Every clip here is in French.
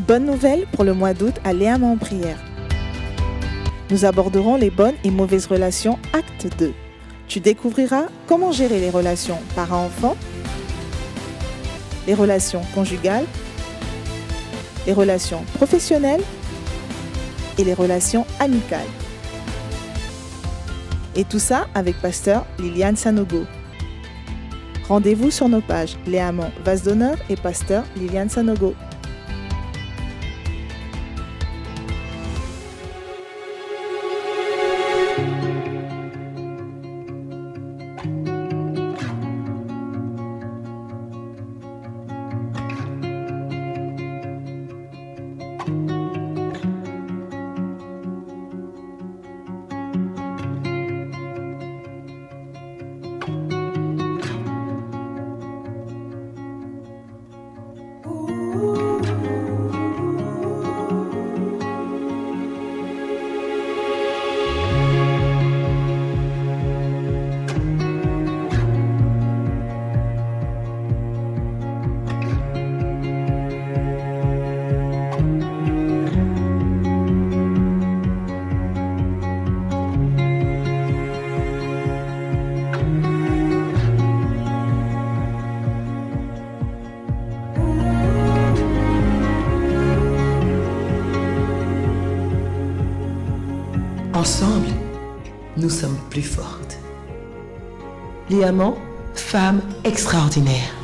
Bonne nouvelle pour le mois d'août à Léamant en prière. Nous aborderons les bonnes et mauvaises relations, acte 2. Tu découvriras comment gérer les relations parents-enfants, les relations conjugales, les relations professionnelles et les relations amicales. Et tout ça avec pasteur Liliane Sanogo. Rendez-vous sur nos pages Léamant Vase d'honneur et pasteur Liliane Sanogo. Ensemble, nous sommes plus fortes. Léamant, femme extraordinaire.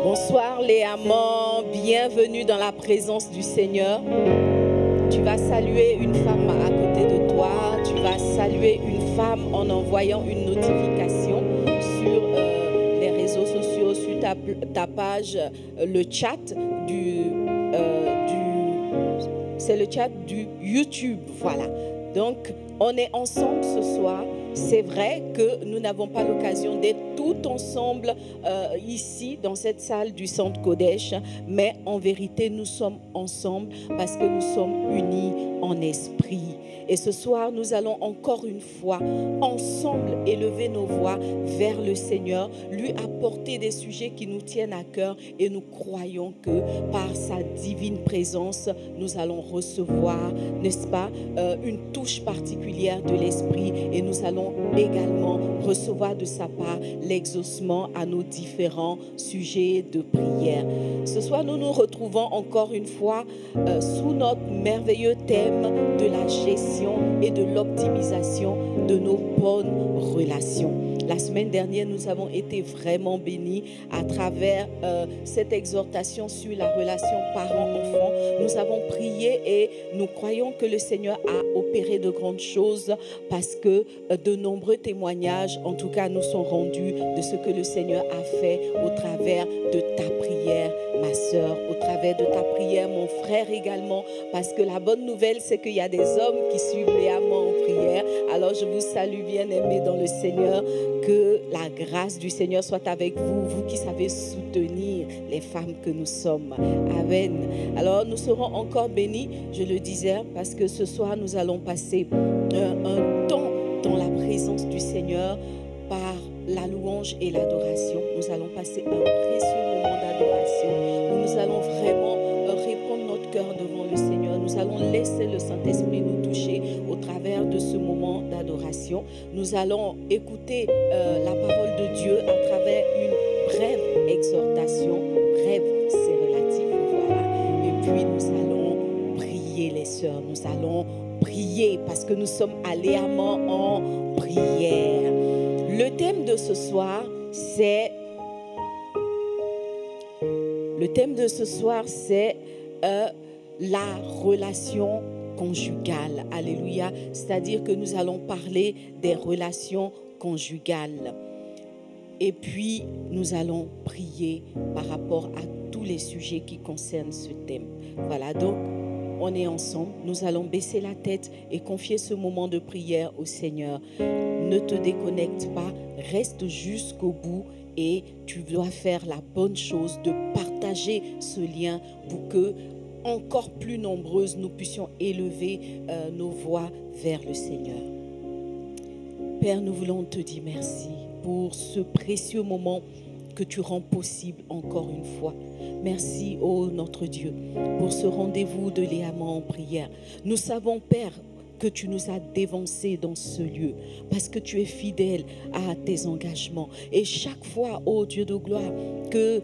Bonsoir Léamant, bienvenue dans la présence du Seigneur. Tu vas saluer une femme à côté de toi, tu vas saluer une femme en envoyant une notification sur les réseaux sociaux, sur ta page, le chat c'est le chat du YouTube, voilà. Donc, on est ensemble ce soir. C'est vrai que nous n'avons pas l'occasion d'être tout ensemble ici, dans cette salle du Centre Kodesh, mais en vérité, nous sommes ensemble parce que nous sommes unis en esprit. Et ce soir, nous allons encore une fois ensemble élever nos voix vers le Seigneur, lui apporter des sujets qui nous tiennent à cœur et nous croyons que par sa divine présence, nous allons recevoir, n'est-ce pas, une touche particulière de l'Esprit et nous allons également recevoir de sa part l'exaucement à nos différents sujets de prière. Ce soir, nous nous retrouvons encore une fois sous notre merveilleux thème de la gestion et de l'optimisation de nos bonnes relations. La semaine dernière, nous avons été vraiment bénis à travers cette exhortation sur la relation parent-enfant. Nous avons prié et nous croyons que le Seigneur a opéré de grandes choses parce que de nombreux témoignages, en tout cas, nous sont rendus de ce que le Seigneur a fait au travers de ta prière, ma sœur, au travers de ta prière, mon frère également, parce que la bonne nouvelle, c'est qu'il y a des hommes qui suivent Léamant en prière. Alors, je vous salue bien aimés dans le Seigneur. Que la grâce du Seigneur soit avec vous, vous qui savez soutenir les femmes que nous sommes. Amen. Alors, nous serons encore bénis, je le disais, parce que ce soir, nous allons passer un temps dans la présence du Seigneur par la louange et l'adoration. Nous allons passer un précieux moment d'adoration où nous allons vraiment répandre notre cœur devant le Seigneur. Nous allons laisser le Saint-Esprit nous toucher au travers de ce moment d'adoration. Nous allons écouter la parole de Dieu à travers une brève exhortation. Brève, c'est relatif, voilà. Et puis nous allons prier les sœurs. Nous allons prier parce que nous sommes à Léamant en prière. Le thème de ce soir, c'est la relation conjugale. Alléluia. C'est-à-dire que nous allons parler des relations conjugales. Et puis, nous allons prier par rapport à tous les sujets qui concernent ce thème. Voilà, donc, on est ensemble. Nous allons baisser la tête et confier ce moment de prière au Seigneur. Ne te déconnecte pas, reste jusqu'au bout et tu dois faire la bonne chose de partager ce lien pour que encore plus nombreuses nous puissions élever nos voix vers le Seigneur. Père, nous voulons te dire merci pour ce précieux moment que tu rends possible encore une fois. Merci, ô notre Dieu, pour ce rendez-vous de Léaman en prière. Nous savons, Père, que tu nous as dévancés dans ce lieu parce que tu es fidèle à tes engagements. Et chaque fois, ô Dieu de gloire, que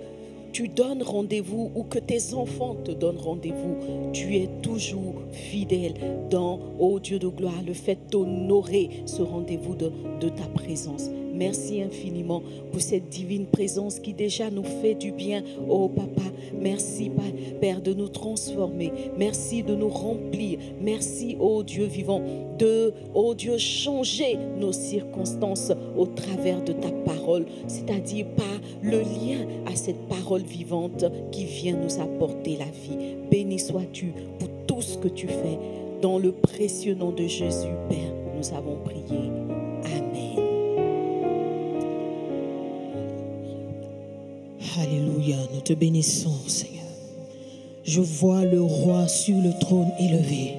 tu donnes rendez-vous ou que tes enfants te donnent rendez-vous, tu es toujours fidèle dans, ô Dieu de gloire, le fait d'honorer ce rendez-vous de ta présence. Merci infiniment pour cette divine présence qui déjà nous fait du bien, oh Papa. Merci, Père, de nous transformer. Merci de nous remplir. Merci, oh Dieu vivant, de, oh Dieu, changer nos circonstances au travers de ta parole, c'est-à-dire par le lien à cette parole vivante qui vient nous apporter la vie. Béni sois-tu pour tout ce que tu fais. Dans le précieux nom de Jésus, Père, nous avons prié. Amen. Alléluia, nous te bénissons, Seigneur. Je vois le roi sur le trône élevé.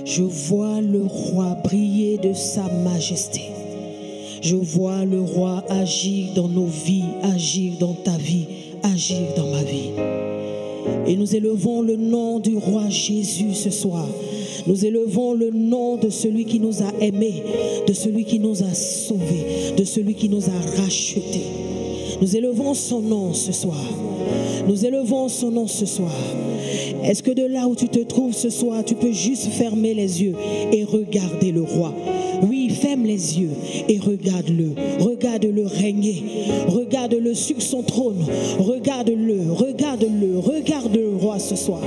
Je vois le roi briller de sa majesté. Je vois le roi agir dans nos vies, agir dans ta vie, agir dans ma vie. Et nous élevons le nom du roi Jésus ce soir. Nous élevons le nom de celui qui nous a aimés, de celui qui nous a sauvés, de celui qui nous a rachetés. Nous élevons son nom ce soir. Nous élevons son nom ce soir. Est-ce que de là où tu te trouves ce soir, tu peux juste fermer les yeux et regarder le roi? Oui, ferme les yeux et regarde-le. Regarde-le régner. Regarde-le sur son trône. Regarde-le, regarde-le, regarde le roi ce soir.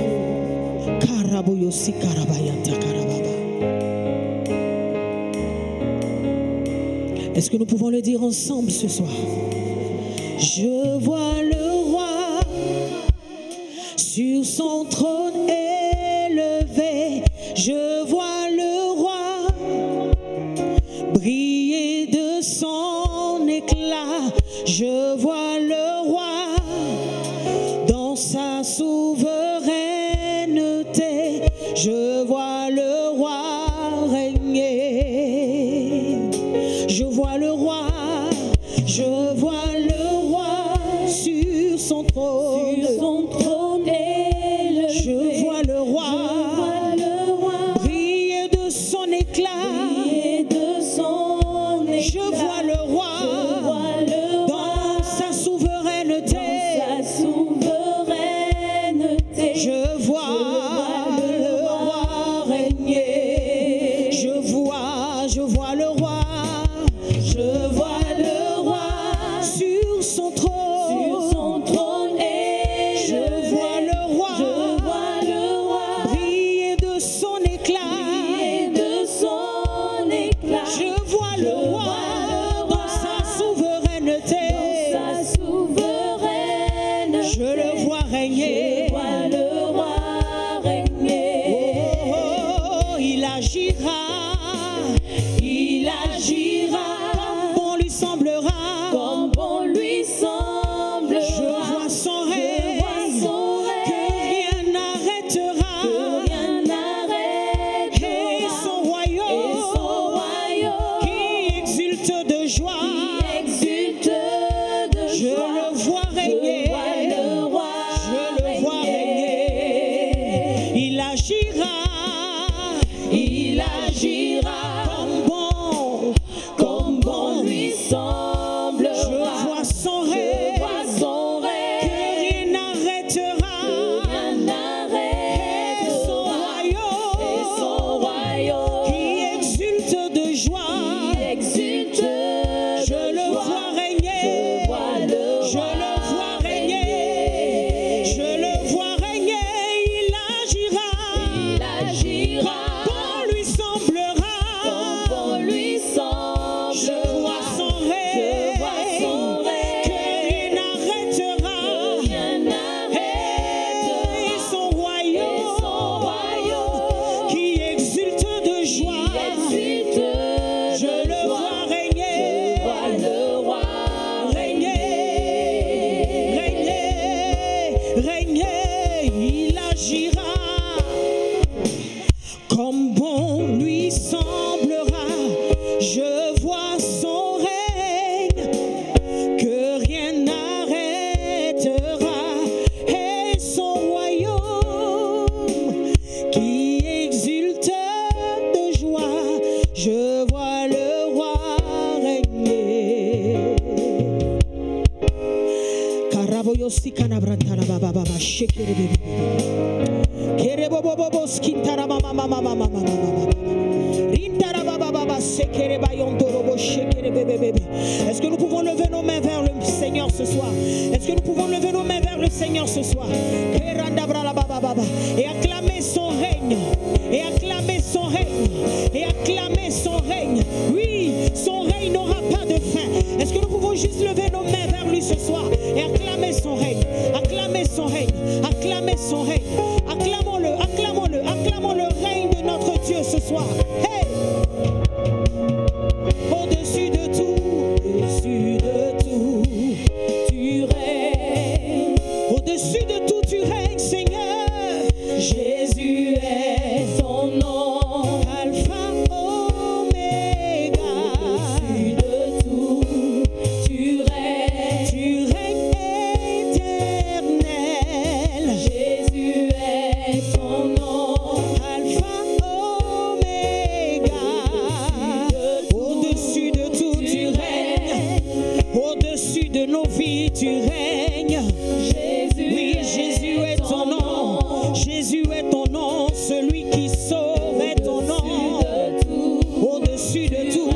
Est-ce que nous pouvons le dire ensemble ce soir? Je vois le roi sur son trône élevé. Je vois le roi briller de son éclat. Je vois le roi dans sa souveraineté. Je vois le roi régner. Je vois le roi, je vois le roi sur son trône. Sur son trône élevé. Je vois le roi, briller de son éclat. Briller de son éclat. Je vois le roi, dans sa souveraineté. Dans sa souveraineté. Je vois le roi régner. Je vois le roi. Je vois le roi sur son trône, et je vois le roi briller de son éclat, je vois le roi dans sa souveraineté, je le vois régner, oh, il agira. Comme bon lui semblera. Je vois son règne, que rien n'arrêtera. Et son royaume qui exulte de joie. Je le vois régner. Je le vois régner. Il agira. Comme bon lui semble. Je vois son règne, que rien n'arrêtera. Et son royaume qui exulte de joie. Je le vois régner. Je le vois régner. Je le vois régner. Il agira. Comme bon lui semblera. Je vois son règne. Est-ce que nous pouvons lever nos mains vers le Seigneur ce soir? Est-ce que nous pouvons lever nos mains vers le Seigneur ce soir? Et acclamer son règne. Et acclamer son règne. Et acclamer son règne. Oui, son règne n'aura pas de fin. Est-ce que nous pouvons juste lever nos mains vers lui ce soir et acclamer son règne? Acclamer son règne. Acclamer son règne. Acclamons-le, acclamons-le, acclamons le règne de notre Dieu ce soir. Hey! Au-dessus de tout, tu règnes. Au-dessus de tout, tu règnes, Seigneur. Jésus est ton nom. Alpha, Oméga. Au-dessus de tout, tu règnes éternel. Jésus est ton nom. Alpha, Oméga. Au-dessus de tout, tu règnes. Au-dessus de nos vies, tu règnes. Oui, Jésus est ton nom. Jésus est ton nom. Celui qui sauve est ton nom. Au-dessus de tout,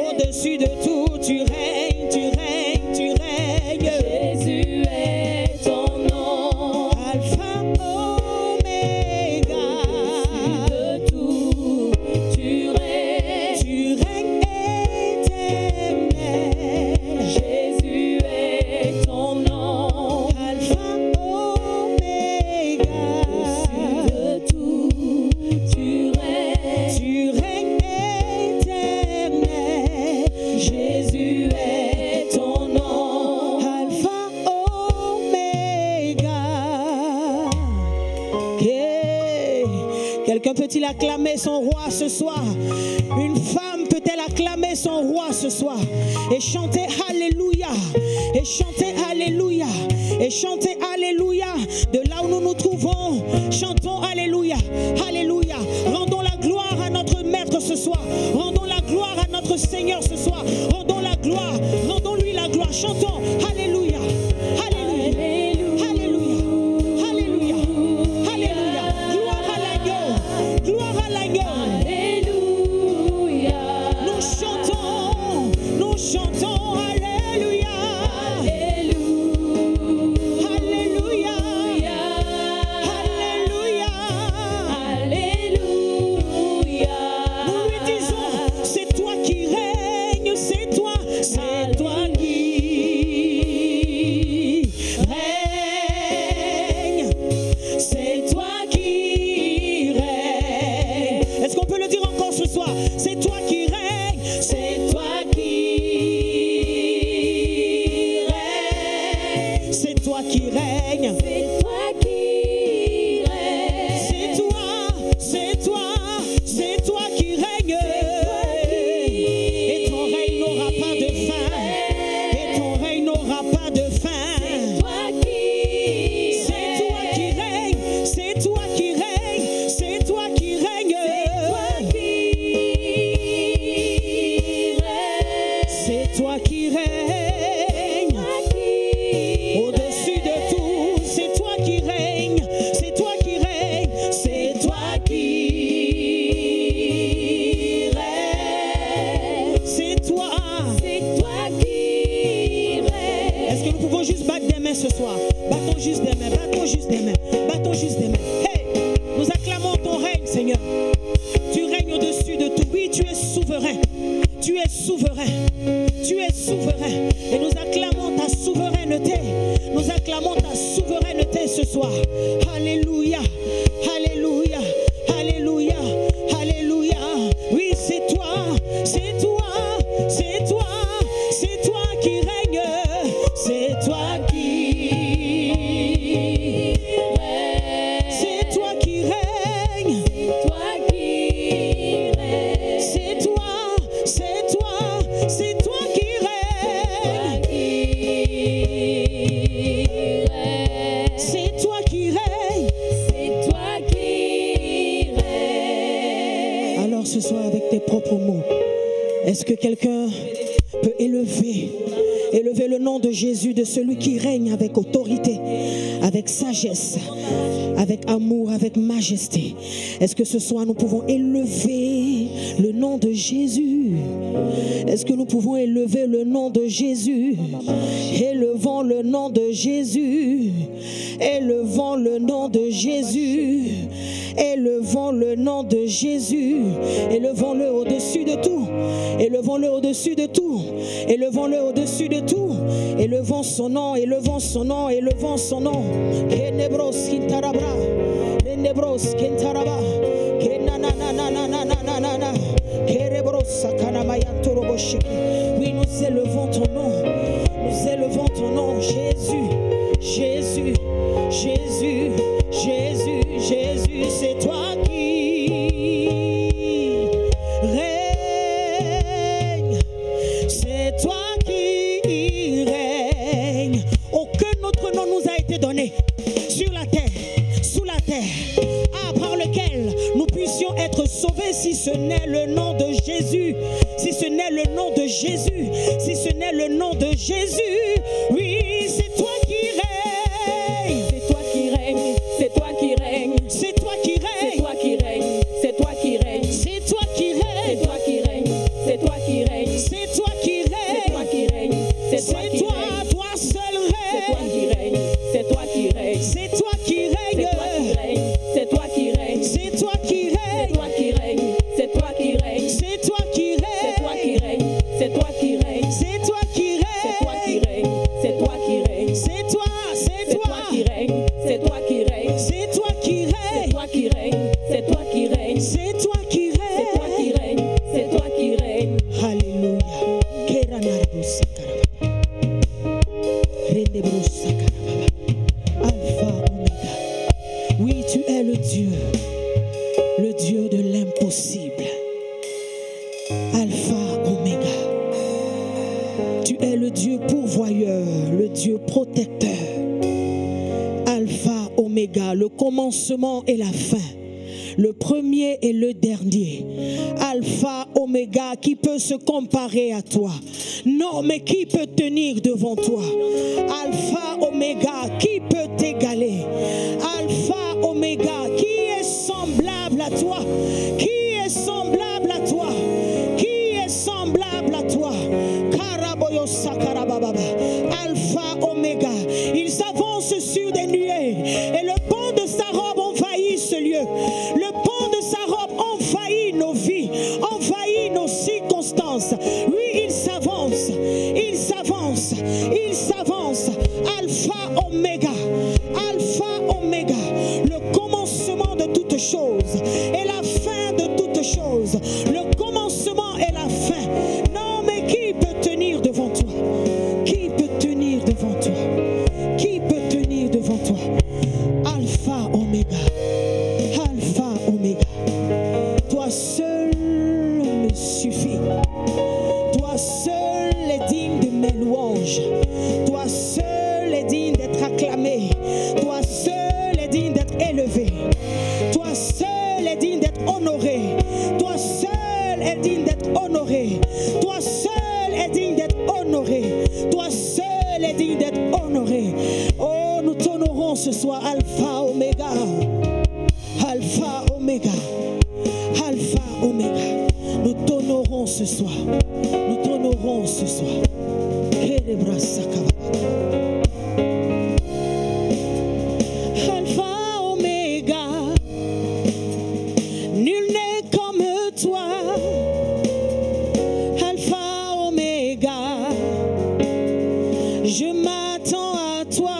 au-dessus de tout, tu règnes, tu règnes, tu règnes. Jésus est ton nom. Alpha, Oméga. Au-dessus de tout, tu règnes éternel. Jésus est ton nom. Alpha, Oméga. Au-dessus de tout, tu règnes éternel. Jésus est ton nom. Alpha, Oméga. Quelqu'un peut-il acclamer son roi ce soir? Une femme peut-elle acclamer son roi ce soir? Et chanter Alléluia. Et chanter Alléluia. Et chanter Alléluia. De là où nous nous trouvons, chantons Alléluia. Alléluia. Rendons la gloire à notre Maître ce soir. Rendons la gloire à notre Seigneur ce soir. Rendons la gloire. Rendons-lui la gloire. Chantons Alléluia. Alléluia. Alléluia. Alléluia. Alléluia. Gloire à l'agneau. Gloire à l'agneau. Alléluia. Nous chantons. Nous chantons Alléluia. Alléluia. Alléluia. Alléluia. Nous lui disons, c'est toi qui règnes, c'est toi qui règnes, c'est toi qui règnes. Est-ce qu'on peut le dire encore ce soir? C'est toi qui règnes, c'est toi qui règnes, c'est toi qui règnes, c'est toi qui règnes, c'est toi, c'est toi, c'est toi qui règnes. Et ton règne n'aura pas de fin. Et ton règne n'aura pas de fin. C'est toi qui règnes, c'est toi qui règnes, c'est toi qui règnes. C'est toi qui règnes. Au-dessus de tout, c'est toi qui règnes. C'est toi qui règnes. C'est toi qui règnes. C'est toi. C'est toi qui règnes. Est-ce que nous pouvons juste battre des mains ce soir? Battons juste des mains. Battons juste des mains. Battons juste des mains. Hey, nous acclamons ton règne, Seigneur. Tu règnes au-dessus de tout. Oui, tu es souverain. Tu es souverain. Tu es souverain. Et nous acclamons ta souveraineté. Nous acclamons ta souveraineté ce soir. Alléluia. Alléluia. Alléluia. Alléluia. Oui, c'est toi. C'est toi. C'est toi. C'est toi qui règne. C'est toi qui règne. C'est toi qui règne. C'est toi. C'est toi. C'est toi qui règne. C'est toi qui règne. C'est toi qui règne. Alors ce soir avec tes propres mots, est-ce que quelqu'un peut élever élever le nom de Jésus, de celui qui règne avec autorité, avec sagesse, avec amour, avec majesté. Est-ce que ce soir nous pouvons élever le nom de Jésus? Est-ce que nous pouvons élever le nom de Jésus? Élevons le nom de Jésus. Élevons le nom de Jésus. Élevons le nom de Jésus. Élevons-le au-dessus de tout. Élevons-le au-dessus de tout. Élevons-le au-dessus de tout. Élevons son nom, élevons son nom, élevons son nom. Kenebros kintarabra. Kenebros kintaraba. Kenananananananana. Kerebros sakanamayanturoboshiki. Oui, nous élevons ton nom. Nous élevons ton nom, Jésus. Jésus, Jésus, Jésus, Jésus, c'est toi qui règne, c'est toi qui règne. Aucun autre nom nous a été donné sur la terre, sous la terre, par lequel nous puissions être sauvés si ce n'est le nom de Jésus, si ce n'est le nom de Jésus, si ce n'est le nom de Jésus. Oui, c'est toi qui règne. C'est toi qui règne, c'est toi qui règne, c'est toi qui règne, c'est toi qui règne, c'est toi qui règne, c'est toi qui règne, c'est toi qui règne, c'est toi qui règne, c'est toi qui règne, c'est toi qui règne, c'est toi, toi seul règne, c'est toi qui règne, c'est toi qui règne, c'est toi qui règne, c'est toi qui règne, c'est toi qui règne, c'est toi qui règne, c'est toi qui règne, c'est toi qui règne, c'est toi qui règne, c'est toi qui règne, c'est toi qui règne, c'est toi qui règne, c'est toi qui règne, c'est toi qui règne, c'est toi qui règne, c'est toi qui règne. Alléluia. Alpha, Oméga. Oui, tu es le Dieu de l'impossible. Alpha, Oméga. Tu es le Dieu pourvoyeur, le Dieu protecteur. Alpha, Oméga, le commencement et la fin, le premier et le dernier. Alpha, Oméga, qui peut se comparer à toi? Non, mais qui peut tenir devant toi? Alpha, Oméga, qui peut t'égaler? Alpha, Oméga, qui est semblable à toi? Qui est semblable à toi? Qui est semblable à toi? Karaboyo sakarababa. Alpha, Oméga, il s'avance sur des nuées et le pan de sa robe envahit ce lieu. Le pan de sa robe envahit nos vies, envahit nos circonstances. Oui, il s'avance, il s'avance, il s'avance. Alpha, Oméga, Alpha, Oméga, le commencement de toutes choses et la fin de toutes choses. Le commencement et la fin. Non, mais qui peut tenir devant toi? Qui peut tenir devant toi? Qui peut tenir devant toi? Alpha, Oméga, Alpha, Oméga. Toi seul me suffit. Toi seul est digne de mes louanges. Toi seul est digne d'être acclamé. Toi seul est digne d'être élevé. Toi seul est digne d'être honoré. Toi seul est digne d'être honoré. Toi seul est digne d'être honoré. Toi seul est digne d'être honoré. Oh, nous t'honorons ce soir, Alpha, Oméga. Alpha, Oméga. Alpha, Oméga. Nous t'honorons ce soir. Nous t'honorons ce soir. Alpha, Oméga. Nul n'est comme toi. Alpha, Oméga. Je m'attends à toi.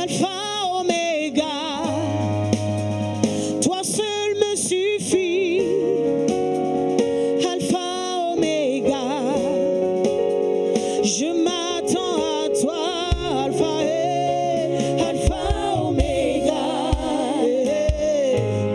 Alpha, Oméga. Toi seul me suffit. Alpha, Oméga. Je m'attends à toi. Alpha, Alpha, Oméga.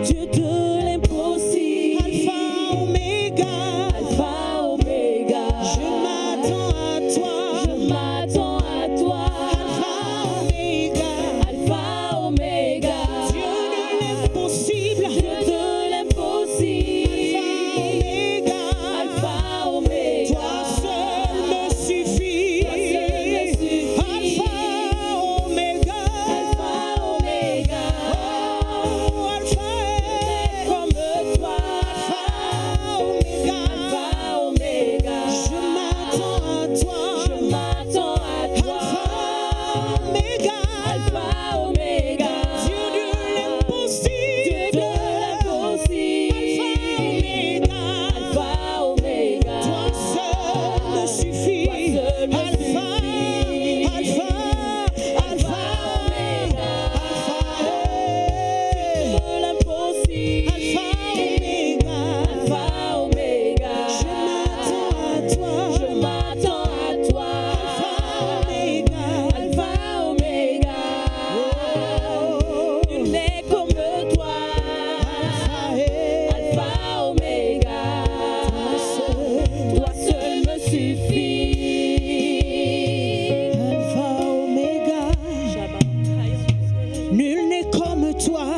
Dieu de l'impossible, Alpha, Oméga. Alpha, Oméga. Je m'attends à toi. Je m'attends à toi. Alpha, Oméga. Alpha, Oméga. Dieu de l'impossible. Dieu de l'impossible. Alpha, Oméga. Alpha, Oméga. Toi seul me suffis. Alpha, Alpha, Alpha, Omega. L'impossible. Alpha, Omega. Alpha, Omega. Je m'attends à toi. Je m'attends à toi. Alpha, Omega. Alpha, Omega. Tu n'es comme toi. Alpha, Omega. Toi seul me suffit. Alpha, Omega. Nul n'est comme toi.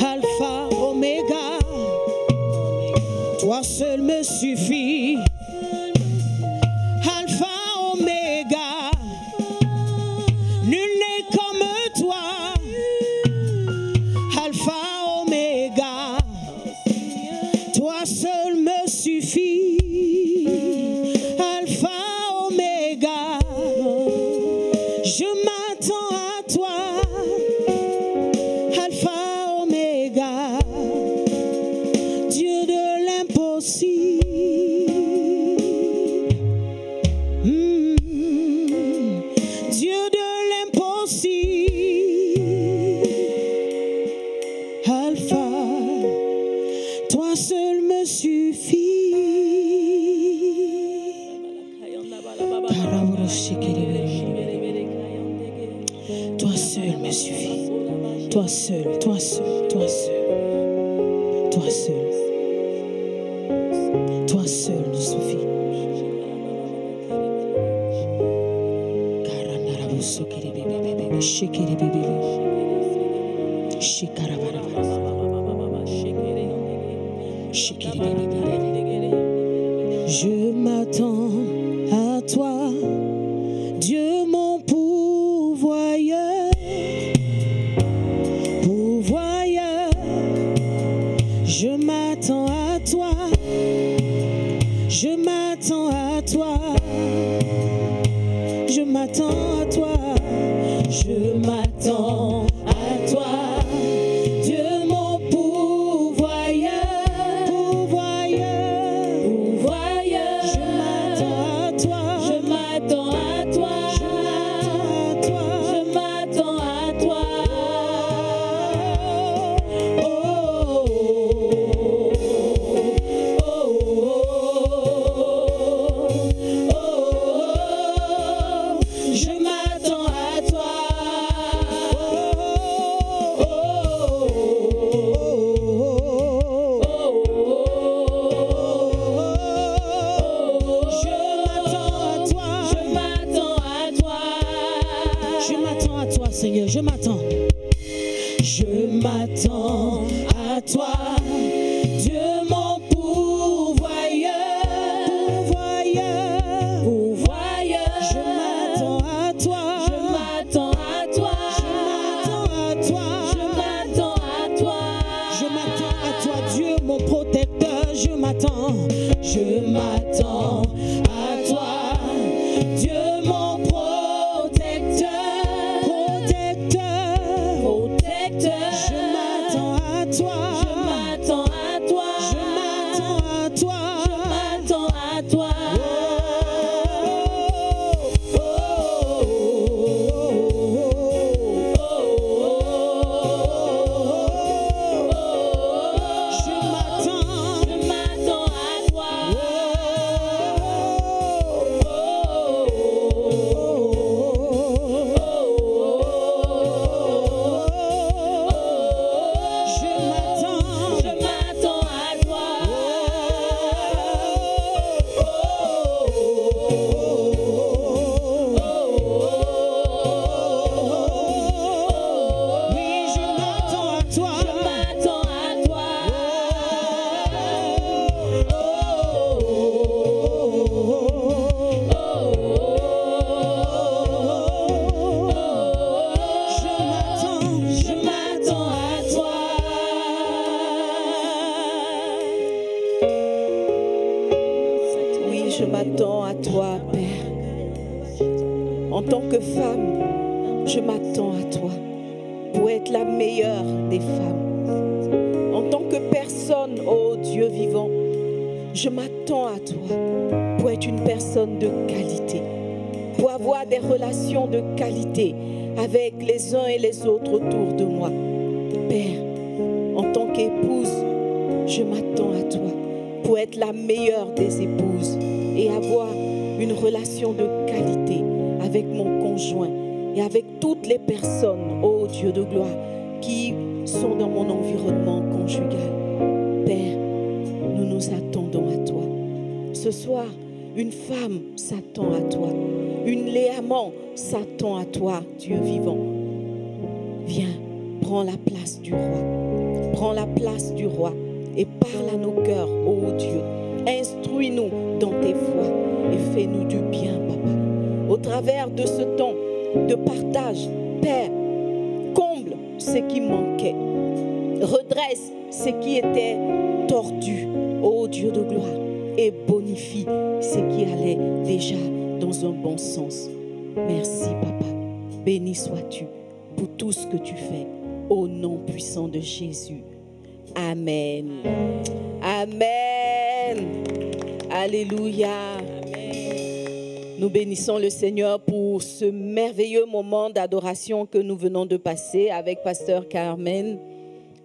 Alpha, Omega. Toi seul me suffit. Alpha, Omega. Nul n'est comme toi. Alpha, Omega. Toi seul me suffit. Alpha, Omega. Je m'attends à toi. Alpha, Omega. Dieu de l'impossible. Dieu de l'impossible. Alpha, toi seul me suffis. Toi seul me suffit. Toi seul, toi seul, toi seul. Toi seul. Toi seul nous suffit. Je m'attends à toi, Dieu mon pourvoyeur, pourvoyeur. Je m'attends à toi, je m'attends à toi, je m'attends à toi, je m'attends à toi, Dieu mon pourvoyeur, pourvoyeur, pourvoyeur. Je m'attends à toi, je m'attends à toi, je m'attends à toi, je m'attends à toi. Oh, oh, oh, oh, je m'attends à toi. Seigneur, je m'attends. Je m'attends à toi, Dieu mon pourvoyeur, pourvoyeur, pourvoyeur. Je m'attends à toi, je m'attends à toi, je m'attends à toi, je m'attends à toi, je m'attends à toi, Dieu mon protecteur. Je m'attends à toi, Dieu mon protecteur, protecteur, protecteur. Je m'attends à toi, je m'attends à toi, je m'attends à toi, je m'attends à toi. Je m'attends à toi. je m'attends à toi, Père. En tant que femme, je m'attends à toi pour être la meilleure des femmes. En tant que personne, ô Dieu vivant, je m'attends m'attends à toi pour être une personne de qualité, pour avoir des relations de qualité avec les uns et les autres autour de moi. Père, en tant qu'épouse, je m'attends à toi pour être la meilleure des épouses et avoir une relation de qualité avec mon conjoint et avec toutes les personnes, ô Dieu de gloire, qui sont dans mon environnement conjugal. Père, nous nous attendons à toi. Ce soir, une femme s'attend à toi. Une Léaman s'attend à toi, Dieu vivant. Viens, prends la place du roi. Prends la place du roi et parle à nos cœurs, ô Dieu. Instruis-nous dans tes voies et fais-nous du bien, Papa. Au travers de ce temps de partage, Père, comble ce qui manquait. Redresse ce qui était tordu, ô Dieu de gloire, et bonifie ce qui allait déjà dans un bon sens. Merci, Papa. Béni sois-tu pour tout ce que tu fais. Au nom puissant de Jésus. Amen. Amen. Alléluia. Nous bénissons le Seigneur pour ce merveilleux moment d'adoration que nous venons de passer avec Pasteur Carmen.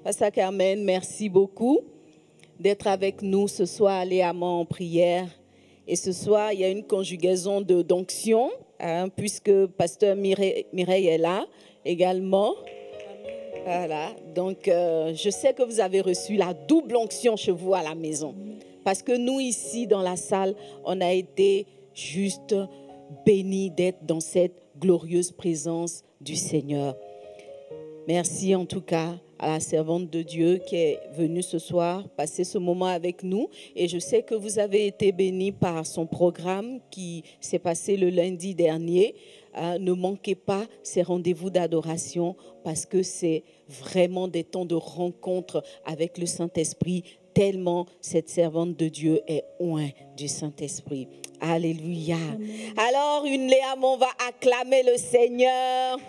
Pasteur Carmen, merci beaucoup d'être avec nous ce soir, Léaman en prière. Et ce soir, il y a une conjugaison d'onction, puisque Pasteur Mireille est là également. Voilà, donc je sais que vous avez reçu la double onction chez vous à la maison. Parce que nous, ici, dans la salle, on a été juste bénis d'être dans cette glorieuse présence du Seigneur. Merci en tout cas à la servante de Dieu qui est venue ce soir passer ce moment avec nous. Et je sais que vous avez été bénis par son programme qui s'est passé le lundi dernier. Ne manquez pas ces rendez-vous d'adoration parce que c'est vraiment des temps de rencontre avec le Saint-Esprit, tellement cette servante de Dieu est oint du Saint-Esprit. Alléluia. Alors, une Léaman va acclamer le Seigneur.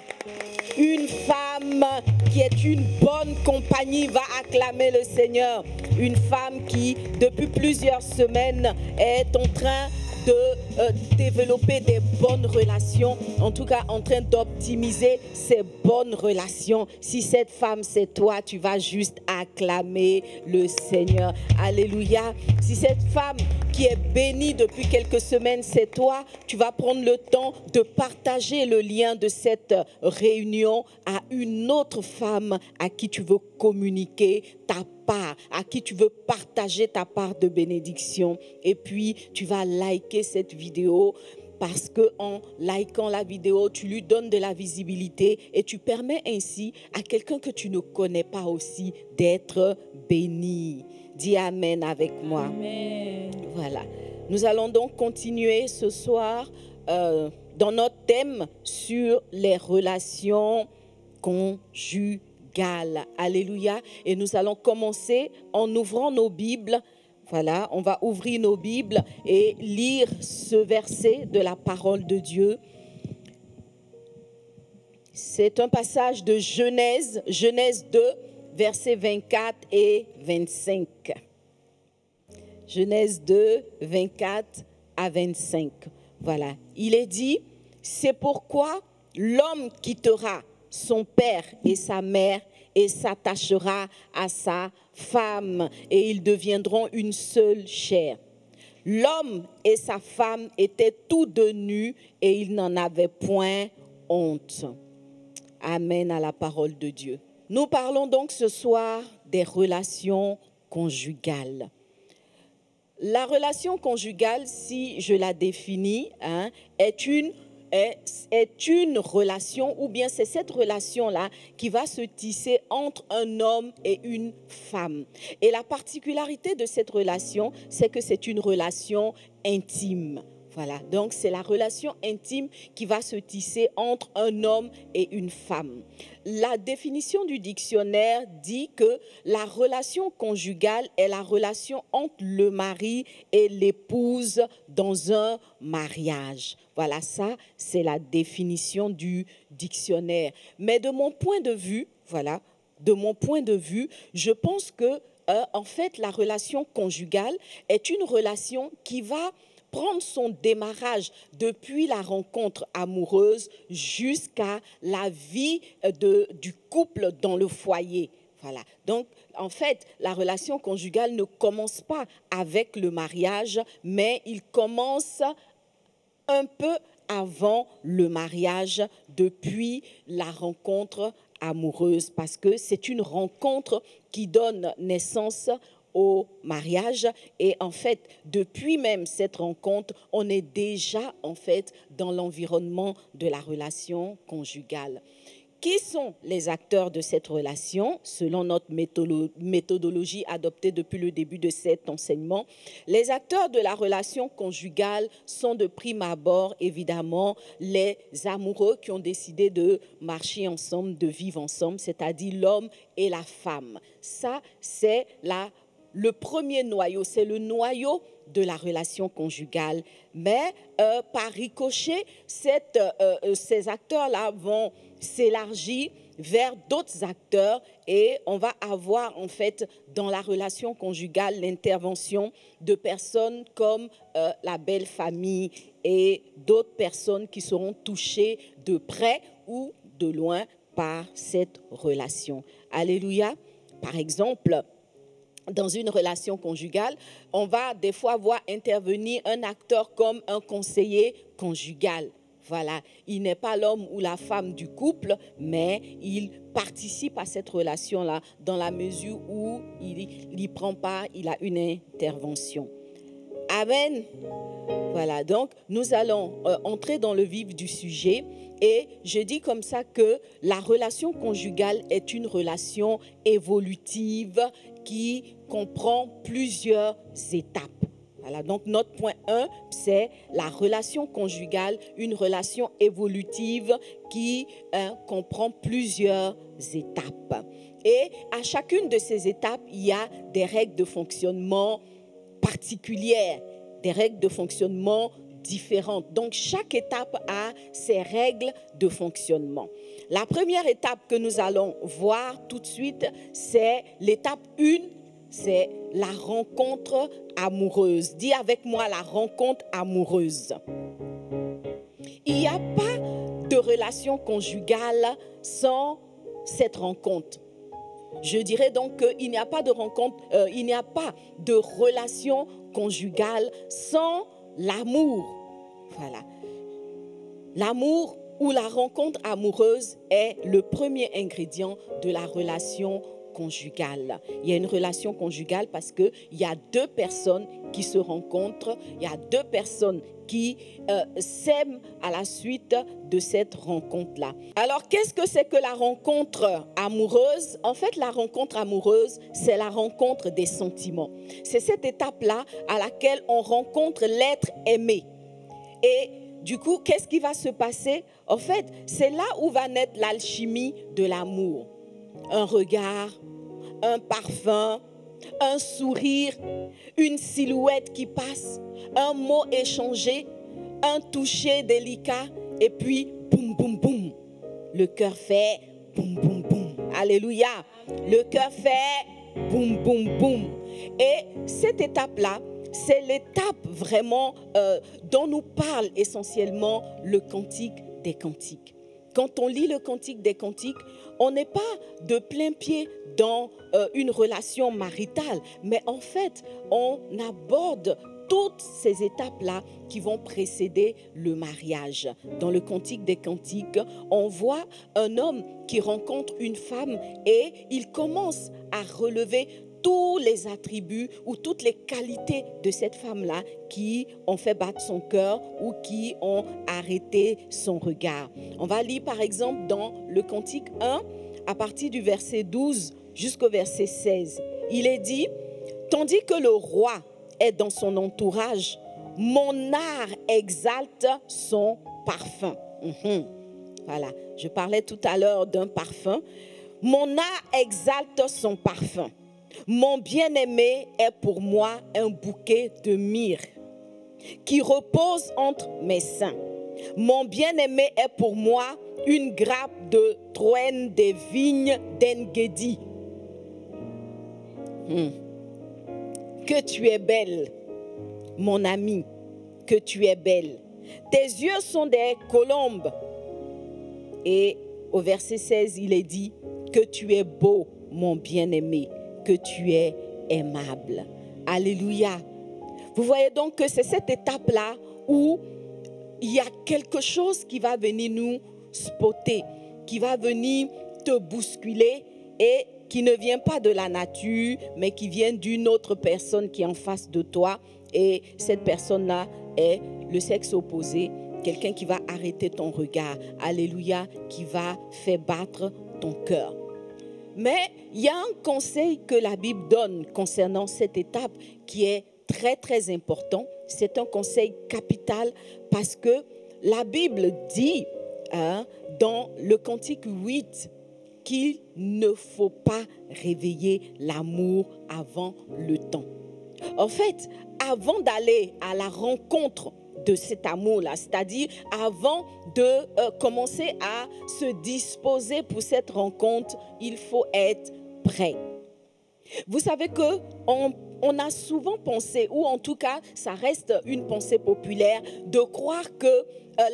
Une femme qui est une bonne compagnie va acclamer le Seigneur. Une femme qui, depuis plusieurs semaines, est en train de développer des bonnes relations, en tout cas en train d'optimiser ces bonnes relations. Si cette femme c'est toi, tu vas juste acclamer le Seigneur. Alléluia. Si cette femme qui est bénie depuis quelques semaines c'est toi, tu vas prendre le temps de partager le lien de cette réunion à une autre femme à qui tu veux communiquer ta part, à qui tu veux partager ta part de bénédiction. Et puis, tu vas liker cette vidéo parce qu'en likant la vidéo, tu lui donnes de la visibilité et tu permets ainsi à quelqu'un que tu ne connais pas aussi d'être béni. Dis Amen avec moi. Amen. Voilà. Nous allons donc continuer ce soir dans notre thème sur les relations conjugales. Alléluia. Et nous allons commencer en ouvrant nos Bibles. Voilà, on va ouvrir nos Bibles et lire ce verset de la parole de Dieu. C'est un passage de Genèse 2, versets 24 et 25. Genèse 2, 24 à 25. Voilà, il est dit, c'est pourquoi l'homme quittera son père et sa mère et s'attachera à sa femme et ils deviendront une seule chair. L'homme et sa femme étaient tous deux nus et ils n'en avaient point honte. Amen à la parole de Dieu. Nous parlons donc ce soir des relations conjugales. La relation conjugale, si je la définis, est une relation, ou bien c'est cette relation-là qui va se tisser entre un homme et une femme. Et la particularité de cette relation, c'est que c'est une relation intime. Voilà, donc c'est la relation intime qui va se tisser entre un homme et une femme. La définition du dictionnaire dit que la relation conjugale est la relation entre le mari et l'épouse dans un mariage. Voilà, ça, c'est la définition du dictionnaire. Mais de mon point de vue, je pense que en fait, la relation conjugale est une relation qui va prendre son démarrage depuis la rencontre amoureuse jusqu'à la vie du couple dans le foyer. Voilà. Donc, en fait, la relation conjugale ne commence pas avec le mariage, mais il commence un peu avant le mariage, depuis la rencontre amoureuse, parce que c'est une rencontre qui donne naissance au mariage. Et en fait, depuis même cette rencontre, on est déjà en fait dans l'environnement de la relation conjugale. Qui sont les acteurs de cette relation? Selon notre méthodologie adoptée depuis le début de cet enseignement, les acteurs de la relation conjugale sont de prime abord, évidemment, les amoureux qui ont décidé de marcher ensemble, de vivre ensemble, c'est-à-dire l'homme et la femme. Ça, c'est le premier noyau, c'est le noyau de la relation conjugale. Mais par ricochet, ces acteurs-là vont s'élargir vers d'autres acteurs et on va avoir en fait dans la relation conjugale l'intervention de personnes comme la belle famille et d'autres personnes qui seront touchées de près ou de loin par cette relation. Alléluia. Par exemple, dans une relation conjugale, on va des fois voir intervenir un acteur comme un conseiller conjugal. Voilà, il n'est pas l'homme ou la femme du couple, mais il participe à cette relation-là dans la mesure où il y prend part, il a une intervention. Amen. Voilà, donc nous allons entrer dans le vif du sujet et je dis comme ça que la relation conjugale est une relation évolutive qui comprend plusieurs étapes. Voilà, donc notre point 1, c'est la relation conjugale, une relation évolutive qui comprend plusieurs étapes. Et à chacune de ces étapes, il y a des règles de fonctionnement particulières, des règles de fonctionnement différentes. Donc chaque étape a ses règles de fonctionnement. La première étape que nous allons voir tout de suite, c'est l'étape 1, c'est la rencontre amoureuse. Dis avec moi la rencontre amoureuse. Il n'y a pas de relation conjugale sans cette rencontre. Je dirais donc qu'il n'y a pas de rencontre, il n'y a pas de relation conjugale sans l'amour. Voilà. L'amour ou la rencontre amoureuse est le premier ingrédient de la relation conjugale. Il y a une relation conjugale parce qu'il y a deux personnes qui se rencontrent, il y a deux personnes qui s'aiment à la suite de cette rencontre-là. Alors, qu'est-ce que c'est que la rencontre amoureuse? En fait, la rencontre amoureuse, c'est la rencontre des sentiments. C'est cette étape-là à laquelle on rencontre l'être aimé. Et du coup, qu'est-ce qui va se passer? En fait, c'est là où va naître l'alchimie de l'amour. Un regard, un parfum, un sourire, une silhouette qui passe, un mot échangé, un toucher délicat, et puis boum, boum, boum. Le cœur fait boum, boum, boum. Alléluia. Le cœur fait boum, boum, boum. Et cette étape-là, c'est l'étape vraiment dont nous parle essentiellement le Cantique des Cantiques. Quand on lit le Cantique des Cantiques, on n'est pas de plein pied dans une relation maritale, mais en fait, on aborde toutes ces étapes-là qui vont précéder le mariage. Dans le Cantique des Cantiques, on voit un homme qui rencontre une femme et il commence à relever tous les attributs ou toutes les qualités de cette femme-là qui ont fait battre son cœur ou qui ont arrêté son regard. On va lire par exemple dans le Cantique 1, à partir du verset 12 jusqu'au verset 16. Il est dit, « Tandis que le roi est dans son entourage, mon art exalte son parfum. » Voilà, je parlais tout à l'heure d'un parfum. « Mon art exalte son parfum. Mon bien-aimé est pour moi un bouquet de myrrhe qui repose entre mes seins. Mon bien-aimé est pour moi une grappe de troène des vignes d'Engedi. » que tu es belle, mon ami, que tu es belle. Tes yeux sont des colombes. Et au verset 16, il est dit que tu es beau, mon bien-aimé, que tu es aimable. Alléluia. Vous voyez donc que c'est cette étape-là où il y a quelque chose qui va venir nous spotter, qui va venir te bousculer et qui ne vient pas de la nature, mais qui vient d'une autre personne qui est en face de toi. Et cette personne-là est le sexe opposé, quelqu'un qui va arrêter ton regard. Alléluia, qui va faire battre ton cœur. Mais il y a un conseil que la Bible donne concernant cette étape qui est très, très important. C'est un conseil capital parce que la Bible dit dans le Cantique 8 qu'il ne faut pas réveiller l'amour avant le temps. En fait, avant d'aller à la rencontre de cet amour-là, c'est-à-dire avant de commencer à se disposer pour cette rencontre, il faut être prêt. Vous savez qu'on a souvent pensé, ou en tout cas, ça reste une pensée populaire, de croire que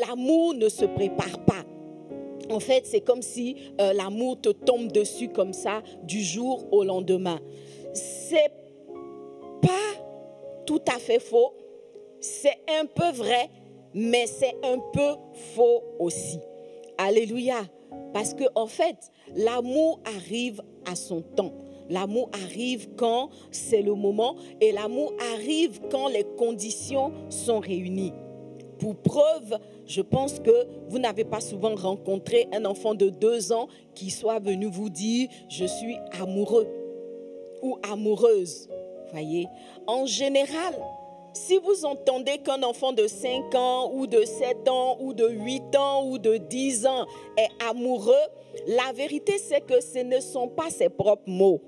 l'amour ne se prépare pas. En fait, c'est comme si l'amour te tombe dessus comme ça, du jour au lendemain. C'est pas tout à fait faux, c'est un peu vrai, mais c'est un peu faux aussi. Alléluia. Parce que en fait, l'amour arrive à son temps. L'amour arrive quand c'est le moment et l'amour arrive quand les conditions sont réunies. Pour preuve, je pense que vous n'avez pas souvent rencontré un enfant de 2 ans qui soit venu vous dire « je suis amoureux » ou « amoureuse ». Voyez, en général, si vous entendez qu'un enfant de 5 ans ou de 7 ans ou de 8 ans ou de 10 ans est amoureux, la vérité c'est que ce ne sont pas ses propres mots,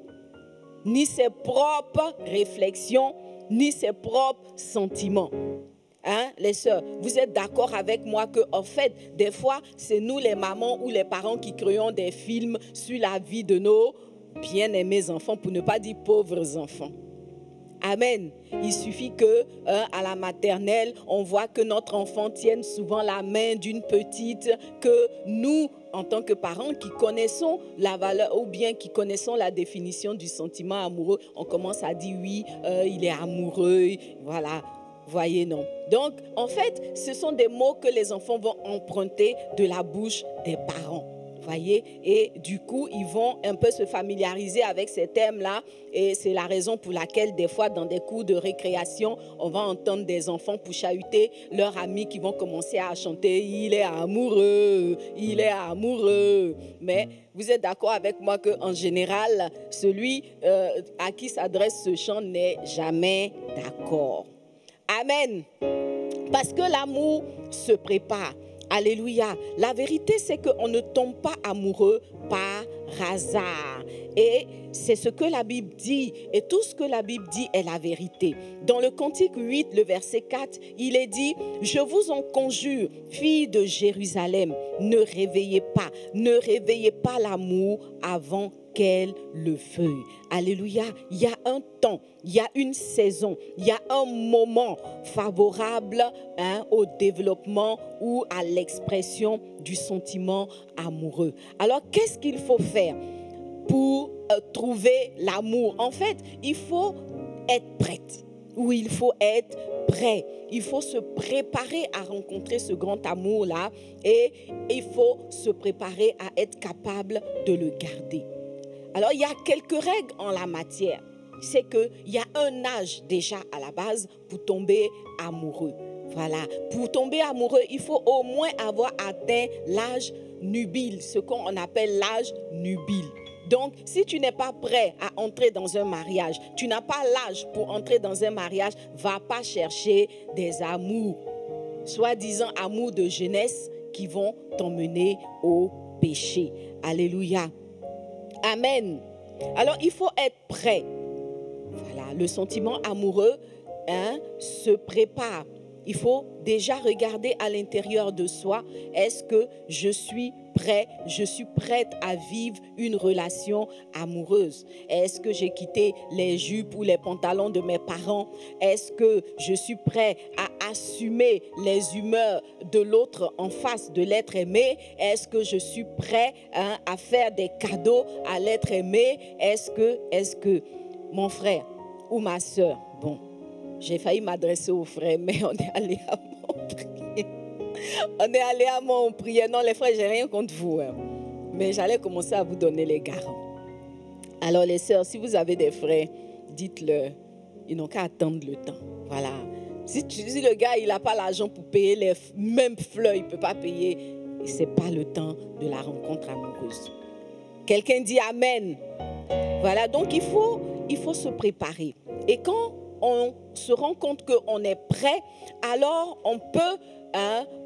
ni ses propres réflexions, ni ses propres sentiments. Hein, les sœurs, vous êtes d'accord avec moi que en fait, des fois, c'est nous les mamans ou les parents qui créons des films sur la vie de nos bien-aimés enfants, pour ne pas dire pauvres enfants. Amen. Il suffit que à la maternelle, on voit que notre enfant tienne souvent la main d'une petite, que nous, en tant que parents qui connaissons la valeur ou bien qui connaissons la définition du sentiment amoureux, on commence à dire oui, il est amoureux, voilà. Voyez, non. Donc, en fait, ce sont des mots que les enfants vont emprunter de la bouche des parents. Voyez, et du coup, ils vont un peu se familiariser avec ces thèmes-là. Et c'est la raison pour laquelle, des fois, dans des cours de récréation, on va entendre des enfants pour chahuter leurs amis qui vont commencer à chanter « Il est amoureux, il est amoureux ». Mais vous êtes d'accord avec moi qu'en général, celui à qui s'adresse ce chant n'est jamais d'accord. Amen. Parce que l'amour se prépare. Alléluia. La vérité, c'est qu'on ne tombe pas amoureux par hasard. Et c'est ce que la Bible dit. Et tout ce que la Bible dit est la vérité. Dans le Cantique 8, le verset 4, il est dit « Je vous en conjure, filles de Jérusalem, ne réveillez pas l'amour avant qu'elle le veuille. » Alléluia. Il y a un temps, il y a une saison, il y a un moment favorable au développement ou à l'expression du sentiment amoureux. Alors, qu'est-ce qu'il faut faire pour trouver l'amour? En fait, il faut être prête ou il faut être prêt. Il faut se préparer à rencontrer ce grand amour-là et il faut se préparer à être capable de le garder. Alors, il y a quelques règles en la matière. C'est qu'il y a un âge déjà à la base pour tomber amoureux. Voilà. Pour tomber amoureux, il faut au moins avoir atteint l'âge nubile, ce qu'on appelle l'âge nubile. Donc, si tu n'es pas prêt à entrer dans un mariage, tu n'as pas l'âge pour entrer dans un mariage, va pas chercher des amours, soi-disant amours de jeunesse qui vont t'emmener au péché. Alléluia. Amen. Alors, il faut être prêt. Voilà, le sentiment amoureux se prépare. il faut déjà regarder à l'intérieur de soi. Est-ce que je suis prêt, je suis prête à vivre une relation amoureuse? Est-ce que j'ai quitté les jupes ou les pantalons de mes parents? Est-ce que je suis prêt à assumer les humeurs de l'autre en face de l'être aimé? Est-ce que je suis prêt à faire des cadeaux à l'être aimé? Est-ce que mon frère ou ma soeur, bon, j'ai failli m'adresser aux frères, mais on est allé à mon prière. On est allé à mon prière. Non, les frères, j'ai rien contre vous. Mais j'allais commencer à vous donner les garants. Alors, les sœurs, si vous avez des frères, dites-le. Ils n'ont qu'à attendre le temps. Voilà. Si le gars, il n'a pas l'argent pour payer les mêmes fleurs, il ne peut pas payer. Et ce n'est pas le temps de la rencontre amoureuse. Quelqu'un dit Amen. Voilà. Donc, il faut se préparer. Et quand on se rend compte qu'on est prêt, alors on peut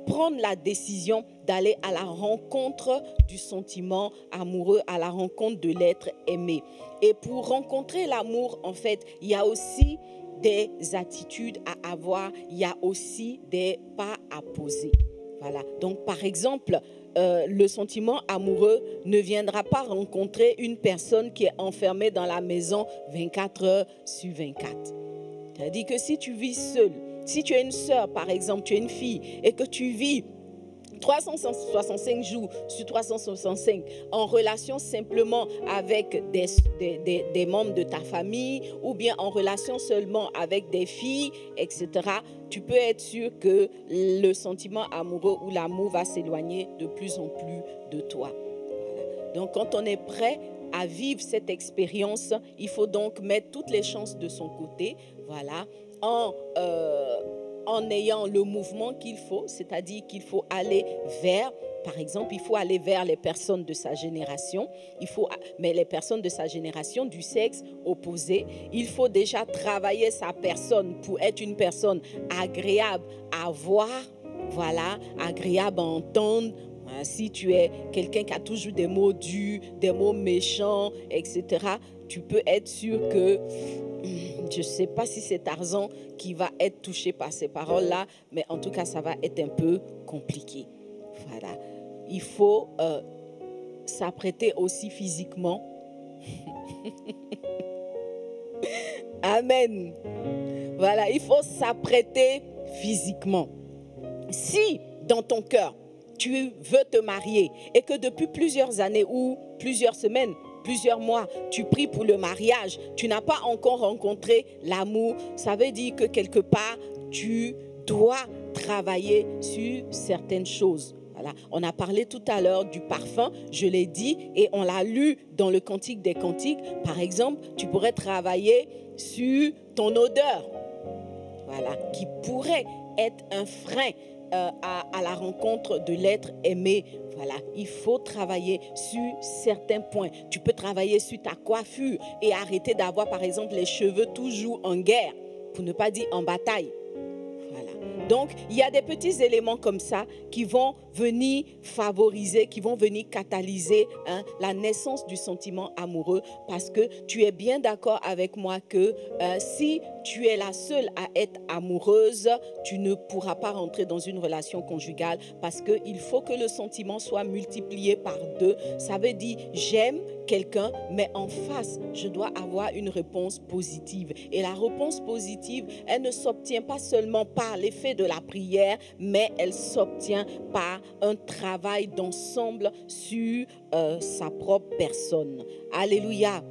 prendre la décision d'aller à la rencontre du sentiment amoureux, à la rencontre de l'être aimé. Et pour rencontrer l'amour, en fait, il y a aussi des attitudes à avoir, il y a aussi des pas à poser. Voilà. Donc, par exemple, le sentiment amoureux ne viendra pas rencontrer une personne qui est enfermée dans la maison 24 heures sur 24. C'est-à-dire que si tu vis seul, si tu es une sœur, par exemple, tu es une fille, et que tu vis 365 jours sur 365 en relation simplement avec des membres de ta famille, ou bien en relation seulement avec des filles, etc., tu peux être sûr que le sentiment amoureux ou l'amour va s'éloigner de plus en plus de toi. Voilà. Donc, quand on est prêt à vivre cette expérience, il faut donc mettre toutes les chances de son côté, voilà, en ayant le mouvement qu'il faut, c'est-à-dire qu'il faut aller vers, par exemple, il faut aller vers les personnes de sa génération, mais les personnes de sa génération du sexe opposé, il faut déjà travailler sa personne pour être une personne agréable à voir, voilà, agréable à entendre. Si tu es quelqu'un qui a toujours des mots durs, des mots méchants, etc., tu peux être sûr que je ne sais pas si c'est Tarzan qui va être touché par ces paroles-là, mais en tout cas, ça va être un peu compliqué. Voilà. Il faut s'apprêter aussi physiquement. Amen. Voilà, il faut s'apprêter physiquement. Si dans ton cœur, tu veux te marier et que depuis plusieurs années ou plusieurs semaines, plusieurs mois, tu pries pour le mariage, tu n'as pas encore rencontré l'amour, ça veut dire que quelque part, tu dois travailler sur certaines choses. Voilà. On a parlé tout à l'heure du parfum, je l'ai dit, et on l'a lu dans le Cantique des Cantiques. Par exemple, tu pourrais travailler sur ton odeur, voilà, qui pourrait être un frein à la rencontre de l'être aimé. Voilà, il faut travailler sur certains points. Tu peux travailler sur ta coiffure et arrêter d'avoir, par exemple, les cheveux toujours en guerre, pour ne pas dire en bataille. Voilà. Donc, il y a des petits éléments comme ça qui vont venir favoriser, qui vont venir catalyser la naissance du sentiment amoureux, parce que tu es bien d'accord avec moi que si tu es la seule à être amoureuse, tu ne pourras pas rentrer dans une relation conjugale, parce qu'il faut que le sentiment soit multiplié par 2. Ça veut dire j'aime quelqu'un, mais en face, je dois avoir une réponse positive. Et la réponse positive, elle ne s'obtient pas seulement par l'effet de la prière, mais elle s'obtient par un travail d'ensemble sur sa propre personne. Alléluia.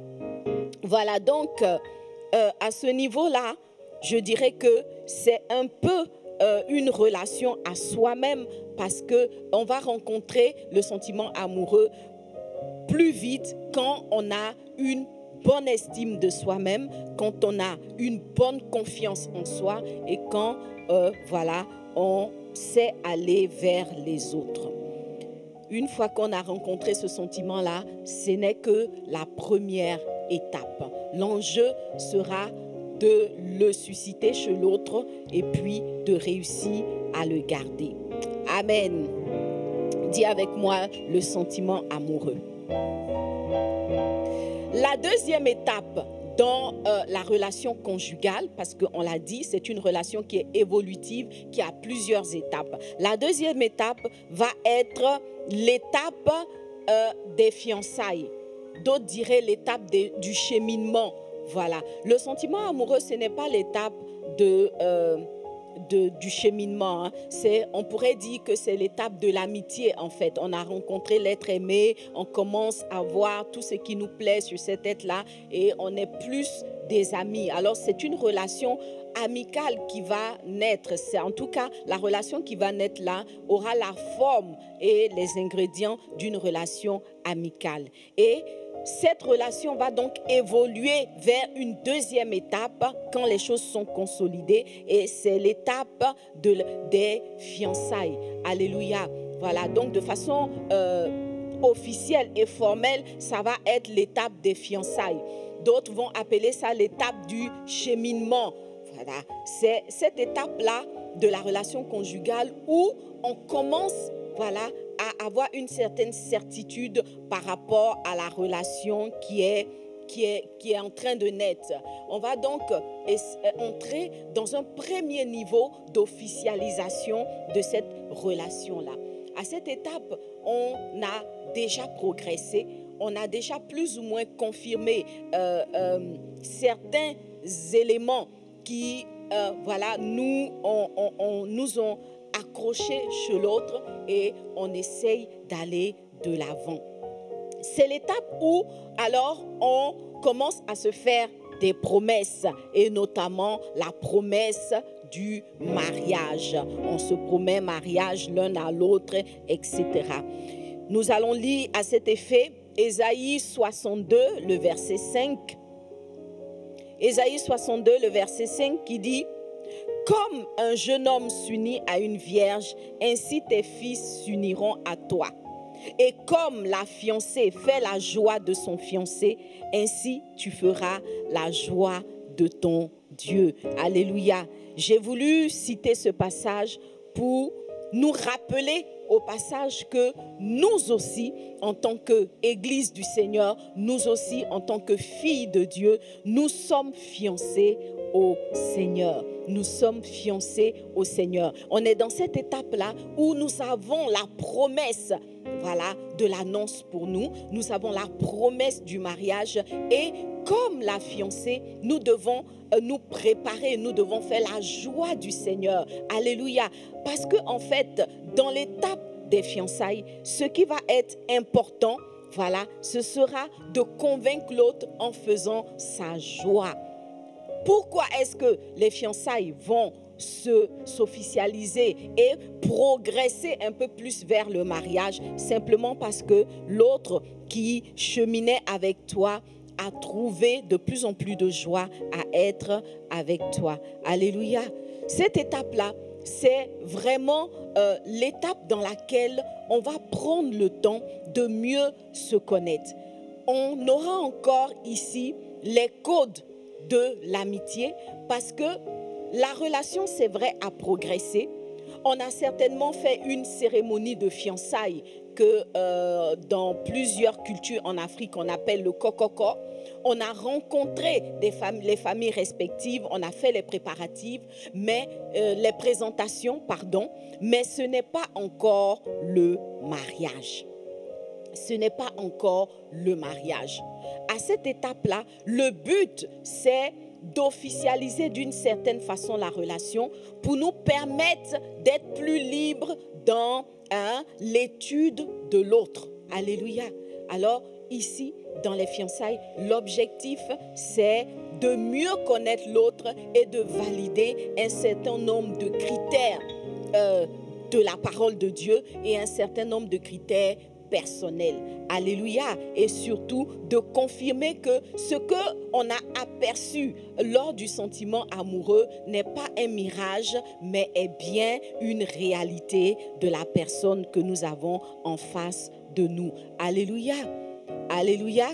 Voilà, donc à ce niveau-là, je dirais que c'est un peu une relation à soi-même, parce qu'on va rencontrer le sentiment amoureux plus vite quand on a une bonne estime de soi-même, quand on a une bonne confiance en soi et quand voilà, on sait aller vers les autres. Une fois qu'on a rencontré ce sentiment-là, ce n'est que la première étape. L'enjeu sera de le susciter chez l'autre et puis de réussir à le garder. Amen. Dis avec moi le sentiment amoureux. La deuxième étape dans la relation conjugale, parce qu'on l'a dit, c'est une relation qui est évolutive, qui a plusieurs étapes. La deuxième étape va être l'étape des fiançailles. D'autres diraient l'étape du cheminement. Voilà. Le sentiment amoureux, ce n'est pas l'étape du cheminement. Hein. On pourrait dire que c'est l'étape de l'amitié en fait. On a rencontré l'être aimé, on commence à voir tout ce qui nous plaît sur cet être-là et on est plus des amis. Alors c'est une relation amicale qui va naître. C'est en tout cas la relation qui va naître là aura la forme et les ingrédients d'une relation amicale. Et cette relation va donc évoluer vers une deuxième étape quand les choses sont consolidées et c'est l'étape des fiançailles. Alléluia. Voilà, donc de façon officielle et formelle, ça va être l'étape des fiançailles. D'autres vont appeler ça l'étape du cheminement. Voilà, c'est cette étape-là de la relation conjugale où on commence, voilà, à avoir une certaine certitude par rapport à la relation qui est en train de naître. On va donc entrer dans un premier niveau d'officialisation de cette relation-là. À cette étape, on a déjà progressé, on a déjà plus ou moins confirmé certains éléments qui voilà, nous ont accrochés chez l'autre et on essaye d'aller de l'avant. C'est l'étape où alors on commence à se faire des promesses et notamment la promesse du mariage. On se promet mariage l'un à l'autre, etc. Nous allons lire à cet effet Ésaïe 62, le verset 5. Ésaïe 62, le verset 5 qui dit « Comme un jeune homme s'unit à une vierge, ainsi tes fils s'uniront à toi. Et comme la fiancée fait la joie de son fiancé, ainsi tu feras la joie de ton Dieu. » Alléluia. J'ai voulu citer ce passage pour nous rappeler au passage que nous aussi, en tant qu'Église du Seigneur, nous aussi, en tant que filles de Dieu, nous sommes fiancés au Seigneur. Nous sommes fiancés au Seigneur. On est dans cette étape-là où nous avons la promesse, voilà, de l'annonce pour nous. Nous avons la promesse du mariage et comme la fiancée, nous devons nous préparer, nous devons faire la joie du Seigneur. Alléluia. Parce que en fait, dans l'étape des fiançailles, ce qui va être important, voilà, ce sera de convaincre l'autre en faisant sa joie. Pourquoi est-ce que les fiançailles vont s'officialiser et progresser un peu plus vers le mariage? Simplement parce que l'autre qui cheminait avec toi a trouvé de plus en plus de joie à être avec toi. Alléluia. Cette étape-là, c'est vraiment l'étape dans laquelle on va prendre le temps de mieux se connaître. On aura encore ici les codes de l'amitié parce que la relation, c'est vrai, a progressé. On a certainement fait une cérémonie de fiançailles que dans plusieurs cultures en Afrique, on appelle le kokoko. On a rencontré les familles respectives, on a fait les préparatifs, mais les présentations, pardon, mais ce n'est pas encore le mariage. Ce n'est pas encore le mariage. À cette étape-là, le but, c'est d'officialiser d'une certaine façon la relation pour nous permettre d'être plus libres dans l'étude de l'autre. Alléluia. Alors, ici, dans les fiançailles, l'objectif, c'est de mieux connaître l'autre et de valider un certain nombre de critères de la parole de Dieu et un certain nombre de critères personnels. Alléluia. Et surtout, de confirmer que ce qu'on a aperçu lors du sentiment amoureux n'est pas un mirage, mais est bien une réalité de la personne que nous avons en face de nous. Alléluia. Alléluia.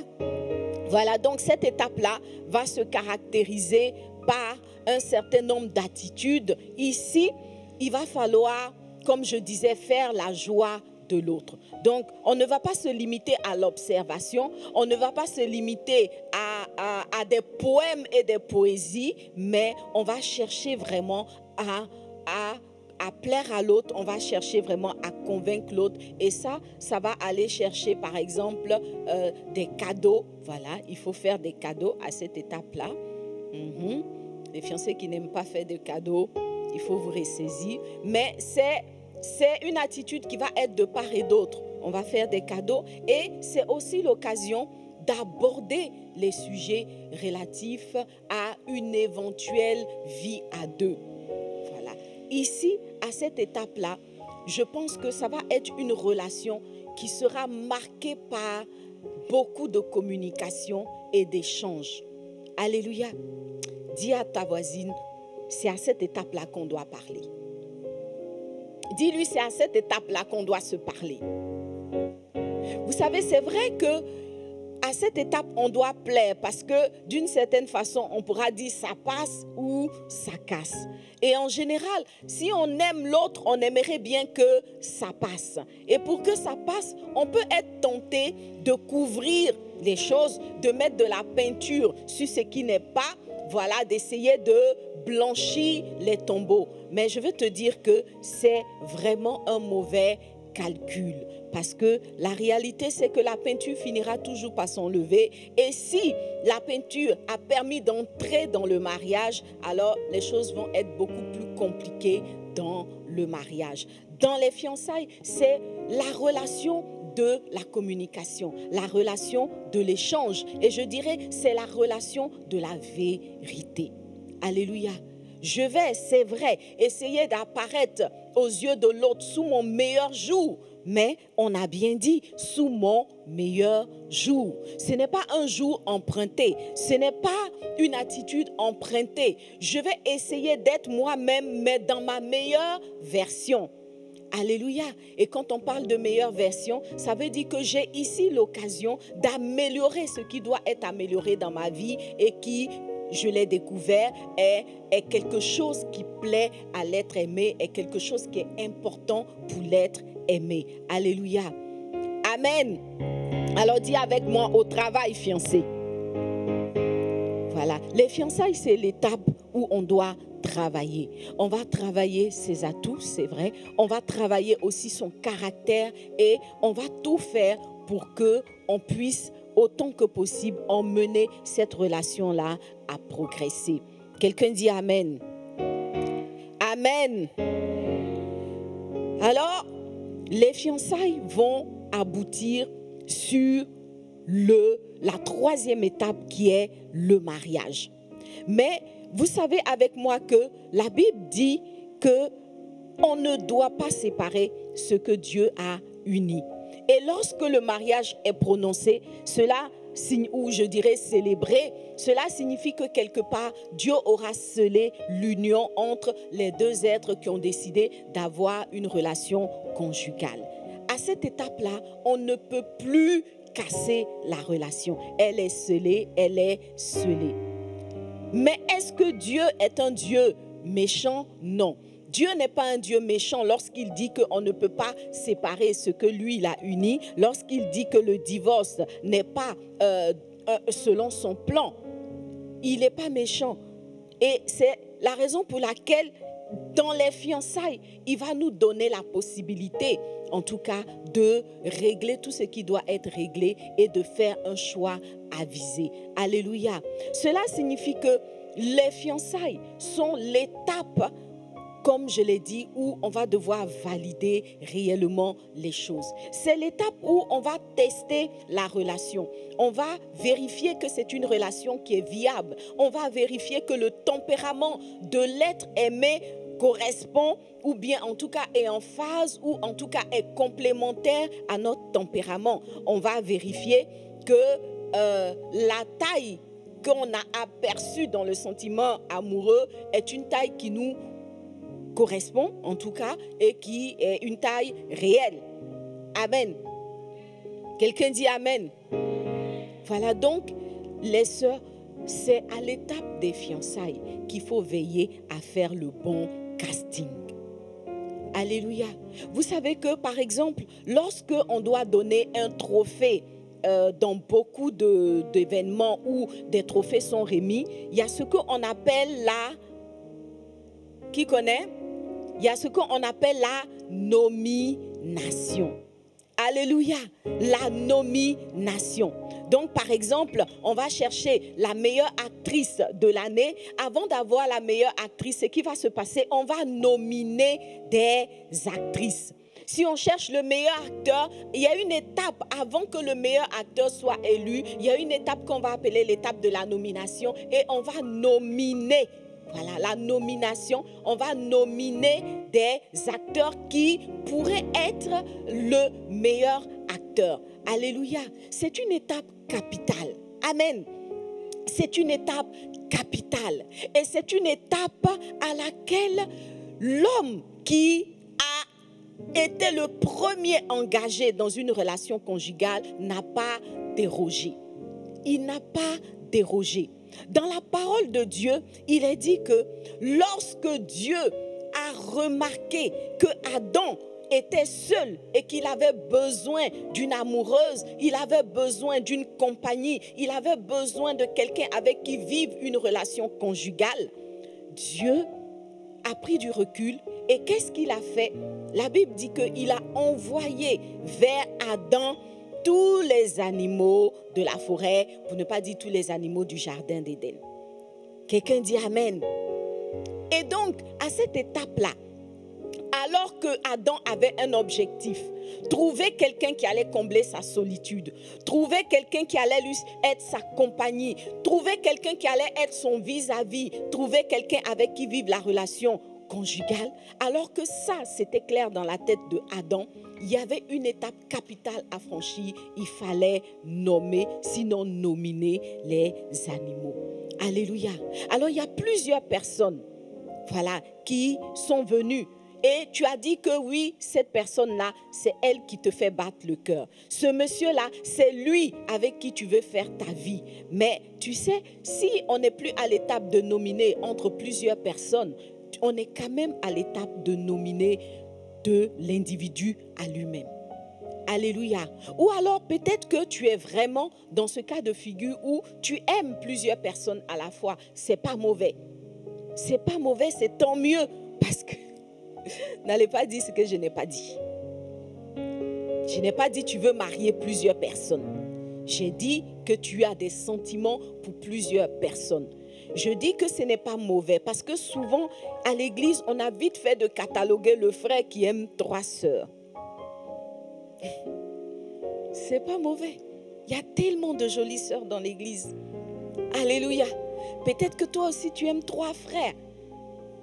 Voilà, donc cette étape-là va se caractériser par un certain nombre d'attitudes. Ici, il va falloir, comme je disais, faire la joie de l'autre. Donc, on ne va pas se limiter à l'observation, on ne va pas se limiter à à des poèmes et des poésies, mais on va chercher vraiment à plaire à l'autre, on va chercher vraiment à convaincre l'autre. Et ça va aller chercher, par exemple, des cadeaux. Voilà, il faut faire des cadeaux à cette étape-là. Les fiancés qui n'aiment pas faire de cadeaux, il faut vous ressaisir. Mais c'est une attitude qui va être de part et d'autre. On va faire des cadeaux et c'est aussi l'occasion d'aborder les sujets relatifs à une éventuelle vie à deux. Voilà. Ici, à cette étape-là, je pense que ça va être une relation qui sera marquée par beaucoup de communication et d'échanges. Alléluia. Dis à ta voisine, c'est à cette étape-là qu'on doit parler. Dis-lui, c'est à cette étape-là qu'on doit se parler. Vous savez, c'est vrai que à cette étape, on doit plaire parce que d'une certaine façon, on pourra dire ça passe ou ça casse. Et en général, si on aime l'autre, on aimerait bien que ça passe. Et pour que ça passe, on peut être tenté de couvrir les choses, de mettre de la peinture sur ce qui n'est pas, voilà, d'essayer de blanchir les tombeaux. Mais je veux te dire que c'est vraiment un mauvais calcul. Parce que la réalité, c'est que la peinture finira toujours par s'enlever. Et si la peinture a permis d'entrer dans le mariage, alors les choses vont être beaucoup plus compliquées dans le mariage. Dans les fiançailles, c'est la relation de la communication, la relation de l'échange. Et je dirais, c'est la relation de la vérité. Alléluia. Je vais, c'est vrai, essayer d'apparaître aux yeux de l'autre sous mon meilleur jour. Mais on a bien dit, sous mon meilleur jour. Ce n'est pas un jour emprunté. Ce n'est pas une attitude empruntée. Je vais essayer d'être moi-même, mais dans ma meilleure version. Alléluia. Et quand on parle de meilleure version, ça veut dire que j'ai ici l'occasion d'améliorer ce qui doit être amélioré dans ma vie et qui, je l'ai découvert, est quelque chose qui plaît à l'être aimé, est quelque chose qui est important pour l'être aimé. Alléluia. Amen. Alors dis avec moi, au travail, fiancé. Voilà. Les fiançailles, c'est l'étape où on doit travailler. On va travailler ses atouts, c'est vrai. On va travailler aussi son caractère et on va tout faire pour qu'on puisse autant que possible emmener cette relation-là à progresser. Quelqu'un dit Amen. Amen. Alors, les fiançailles vont aboutir sur la troisième étape qui est le mariage. Mais vous savez avec moi que la Bible dit qu'on ne doit pas séparer ce que Dieu a uni. Et lorsque le mariage est prononcé, ou je dirais célébré, cela signifie que quelque part, Dieu aura scellé l'union entre les deux êtres qui ont décidé d'avoir une relation conjugale. À cette étape-là, on ne peut plus casser la relation. Elle est scellée, elle est scellée. Mais est-ce que Dieu est un Dieu méchant? Non. Dieu n'est pas un Dieu méchant lorsqu'il dit qu'on ne peut pas séparer ce que lui il a uni, lorsqu'il dit que le divorce n'est pas selon son plan. Il n'est pas méchant. Et c'est la raison pour laquelle dans les fiançailles, il va nous donner la possibilité, en tout cas, de régler tout ce qui doit être réglé et de faire un choix avisé. Alléluia. Cela signifie que les fiançailles sont l'étape, comme je l'ai dit, où on va devoir valider réellement les choses. C'est l'étape où on va tester la relation. On va vérifier que c'est une relation qui est viable. On va vérifier que le tempérament de l'être aimé correspond ou bien en tout cas est en phase ou en tout cas est complémentaire à notre tempérament. On va vérifier que la taille qu'on a aperçue dans le sentiment amoureux est une taille qui nous correspond en tout cas et qui est une taille réelle. Amen. Quelqu'un dit Amen. Voilà donc les sœurs, c'est à l'étape des fiançailles qu'il faut veiller à faire le bon casting. Alléluia. Vous savez que par exemple, lorsque on doit donner un trophée dans beaucoup d'événements où des trophées sont remis, il y a ce qu'on appelle qui connaît? Il y a ce qu'on appelle la nomination. Alléluia, la nomination. Donc, par exemple, on va chercher la meilleure actrice de l'année. Avant d'avoir la meilleure actrice, ce qui va se passer, on va nominer des actrices. Si on cherche le meilleur acteur, il y a une étape avant que le meilleur acteur soit élu. Il y a une étape qu'on va appeler l'étape de la nomination et on va nominer. Voilà, la nomination, on va nominer des acteurs qui pourraient être le meilleur acteur. Alléluia, c'est une étape capitale. Amen. C'est une étape capitale. Et c'est une étape à laquelle l'homme qui a été le premier engagé dans une relation conjugale n'a pas dérogé. Il n'a pas dérogé. Dans la parole de Dieu, il est dit que lorsque Dieu a remarqué que Adam était seul et qu'il avait besoin d'une amoureuse, il avait besoin d'une compagnie, il avait besoin de quelqu'un avec qui vivre une relation conjugale, Dieu a pris du recul et qu'est-ce qu'il a fait? La Bible dit qu'il a envoyé vers Adam tous les animaux de la forêt, pour ne pas dire tous les animaux du jardin d'Éden. Quelqu'un dit Amen. Et donc, à cette étape-là, alors que Adam avait un objectif, trouver quelqu'un qui allait combler sa solitude, trouver quelqu'un qui allait lui être sa compagnie, trouver quelqu'un qui allait être son vis-à-vis, trouver quelqu'un avec qui vivre la relation conjugale, alors que ça, c'était clair dans la tête de Adam, il y avait une étape capitale à franchir. Il fallait nommer, sinon nominer les animaux. Alléluia. Alors, il y a plusieurs personnes, voilà, qui sont venues. Et tu as dit que oui, cette personne-là, c'est elle qui te fait battre le cœur. Ce monsieur-là, c'est lui avec qui tu veux faire ta vie. Mais tu sais, si on n'est plus à l'étape de nominer entre plusieurs personnes, on est quand même à l'étape de nominer de l'individu à lui-même. Alléluia. Ou alors peut-être que tu es vraiment dans ce cas de figure où tu aimes plusieurs personnes à la fois. C'est pas mauvais. C'est pas mauvais, c'est tant mieux. Parce que n'allez pas dire ce que je n'ai pas dit. Je n'ai pas dit tu veux marier plusieurs personnes. J'ai dit que tu as des sentiments pour plusieurs personnes. Je dis que ce n'est pas mauvais parce que souvent à l'église, on a vite fait de cataloguer le frère qui aime 3 sœurs. C'est pas mauvais. Il y a tellement de jolies sœurs dans l'église. Alléluia. Peut-être que toi aussi tu aimes 3 frères.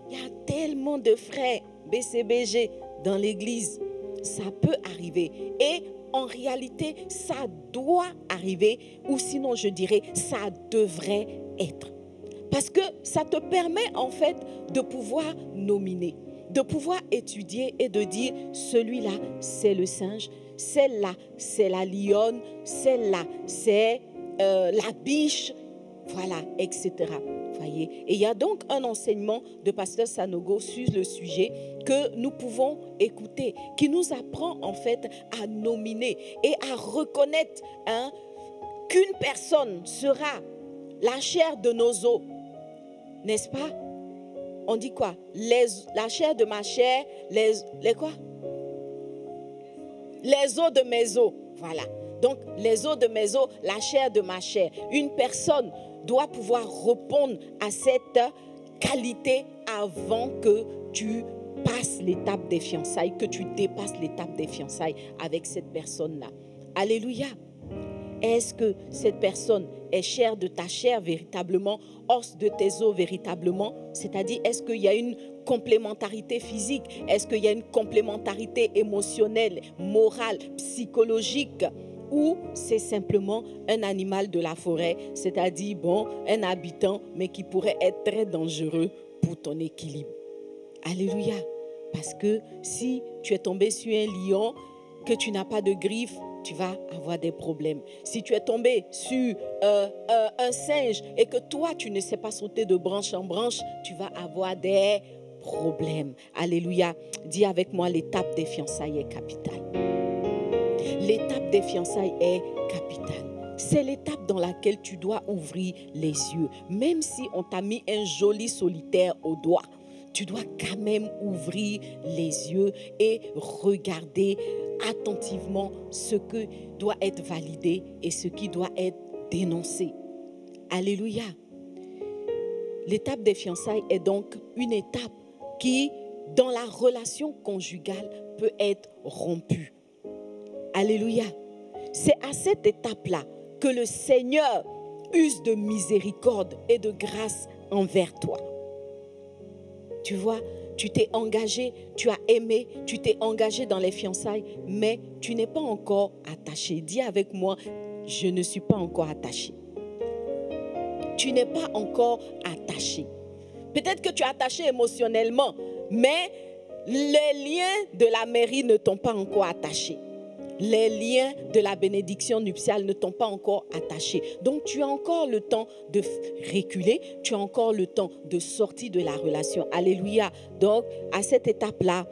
Il y a tellement de frères BCBG dans l'église. Ça peut arriver. Et en réalité, ça doit arriver. Ou sinon, je dirais, ça devrait être. Parce que ça te permet en fait de pouvoir nominer, de pouvoir étudier et de dire celui-là c'est le singe, celle-là c'est la lionne, celle-là c'est la biche, voilà, etc. Voyez. Et il y a donc un enseignement de Pasteur Sanogo sur le sujet que nous pouvons écouter, qui nous apprend en fait à nominer et à reconnaître qu'une personne sera la chair de nos os. N'est-ce pas? On dit quoi? La chair de ma chair, les quoi? Les os de mes os. Voilà. Donc, les os de mes os, la chair de ma chair. Une personne doit pouvoir répondre à cette qualité avant que tu passes l'étape des fiançailles, que tu dépasses l'étape des fiançailles avec cette personne-là. Alléluia. Est-ce que cette personne est chair de ta chair véritablement, os de tes os véritablement? C'est-à-dire, est-ce qu'il y a une complémentarité physique? Est-ce qu'il y a une complémentarité émotionnelle, morale, psychologique? Ou c'est simplement un animal de la forêt, c'est-à-dire, un habitant, mais qui pourrait être très dangereux pour ton équilibre? Alléluia. Parce que si tu es tombé sur un lion, que tu n'as pas de griffes, tu vas avoir des problèmes. Si tu es tombé sur un singe et que toi, tu ne sais pas sauter de branche en branche, tu vas avoir des problèmes. Alléluia. Dis avec moi, l'étape des fiançailles est capitale. L'étape des fiançailles est capitale. c'est l'étape dans laquelle tu dois ouvrir les yeux. Même si on t'a mis un joli solitaire au doigt, tu dois quand même ouvrir les yeux et regarder attentivement ce que doit être validé et ce qui doit être dénoncé. Alléluia. L'étape des fiançailles est donc une étape qui, dans la relation conjugale, peut être rompue. Alléluia. C'est à cette étape-là que le Seigneur use de miséricorde et de grâce envers toi. Tu vois, tu t'es engagé, tu as aimé, tu t'es engagé dans les fiançailles, mais tu n'es pas encore attaché. Dis avec moi, je ne suis pas encore attaché. Tu n'es pas encore attaché. Peut-être que tu es attaché émotionnellement, mais les liens de la mairie ne t'ont pas encore attaché. Les liens de la bénédiction nuptiale ne t'ont pas encore attaché. Donc, tu as encore le temps de reculer. Tu as encore le temps de sortir de la relation. Alléluia. Donc, à cette étape-là,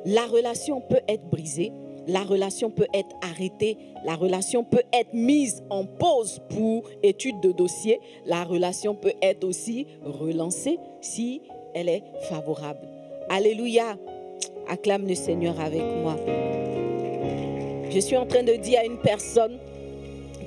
la relation peut être brisée. La relation peut être arrêtée. La relation peut être mise en pause pour étude de dossier. La relation peut être aussi relancée si elle est favorable. Alléluia. Acclame le Seigneur avec moi. Je suis en train de dire à une personne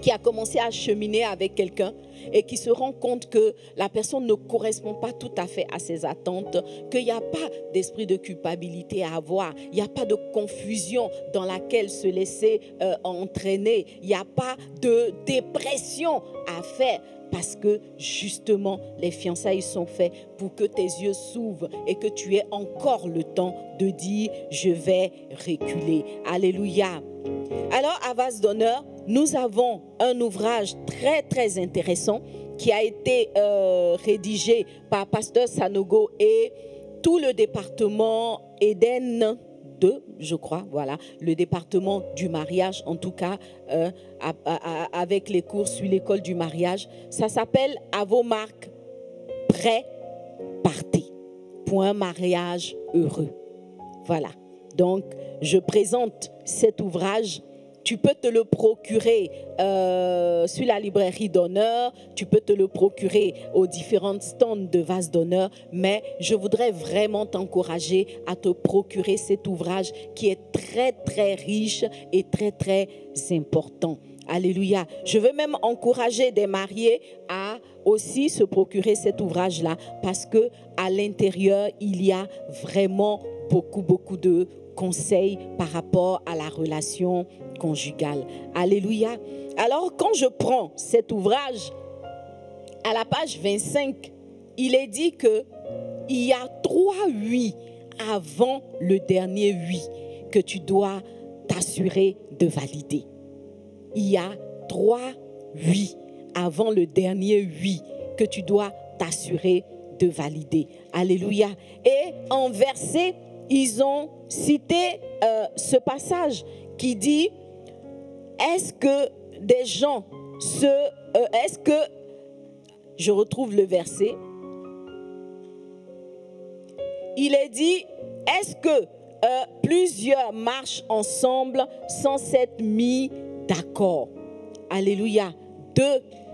qui a commencé à cheminer avec quelqu'un et qui se rend compte que la personne ne correspond pas tout à fait à ses attentes, qu'il n'y a pas d'esprit de culpabilité à avoir, il n'y a pas de confusion dans laquelle se laisser entraîner, il n'y a pas de dépression à faire. Parce que justement, les fiançailles sont faits pour que tes yeux s'ouvrent et que tu aies encore le temps de dire « je vais reculer ». Alléluia. Alors, à Vase d'honneur, nous avons un ouvrage très, très intéressant qui a été rédigé par Pasteur Sanogo et tout le département Eden 2, je crois, voilà, le département du mariage, en tout cas, avec les cours sur l'école du mariage. Ça s'appelle « À vos marques, prêts, partez » pour un mariage heureux. Voilà. Donc, je présente cet ouvrage. Tu peux te le procurer sur la librairie d'honneur, tu peux te le procurer aux différents stands de Vase d'honneur, mais je voudrais vraiment t'encourager à te procurer cet ouvrage qui est très, très riche et très, très important. Alléluia. Je veux même encourager des mariés à aussi se procurer cet ouvrage-là parce que à l'intérieur, il y a vraiment beaucoup de conseils par rapport à la relation conjugale. Alléluia. Alors, quand je prends cet ouvrage, à la page 25, il est dit qu'il y a 3 oui avant le dernier oui que tu dois t'assurer de valider. Il y a 3 oui avant le dernier oui que tu dois t'assurer de valider. Alléluia. Et en verset, ils ont cité ce passage qui dit est-ce que des gens est-ce que je retrouve le verset, il est dit est-ce que plusieurs marchent ensemble sans s'être mis d'accord. Alléluia. 2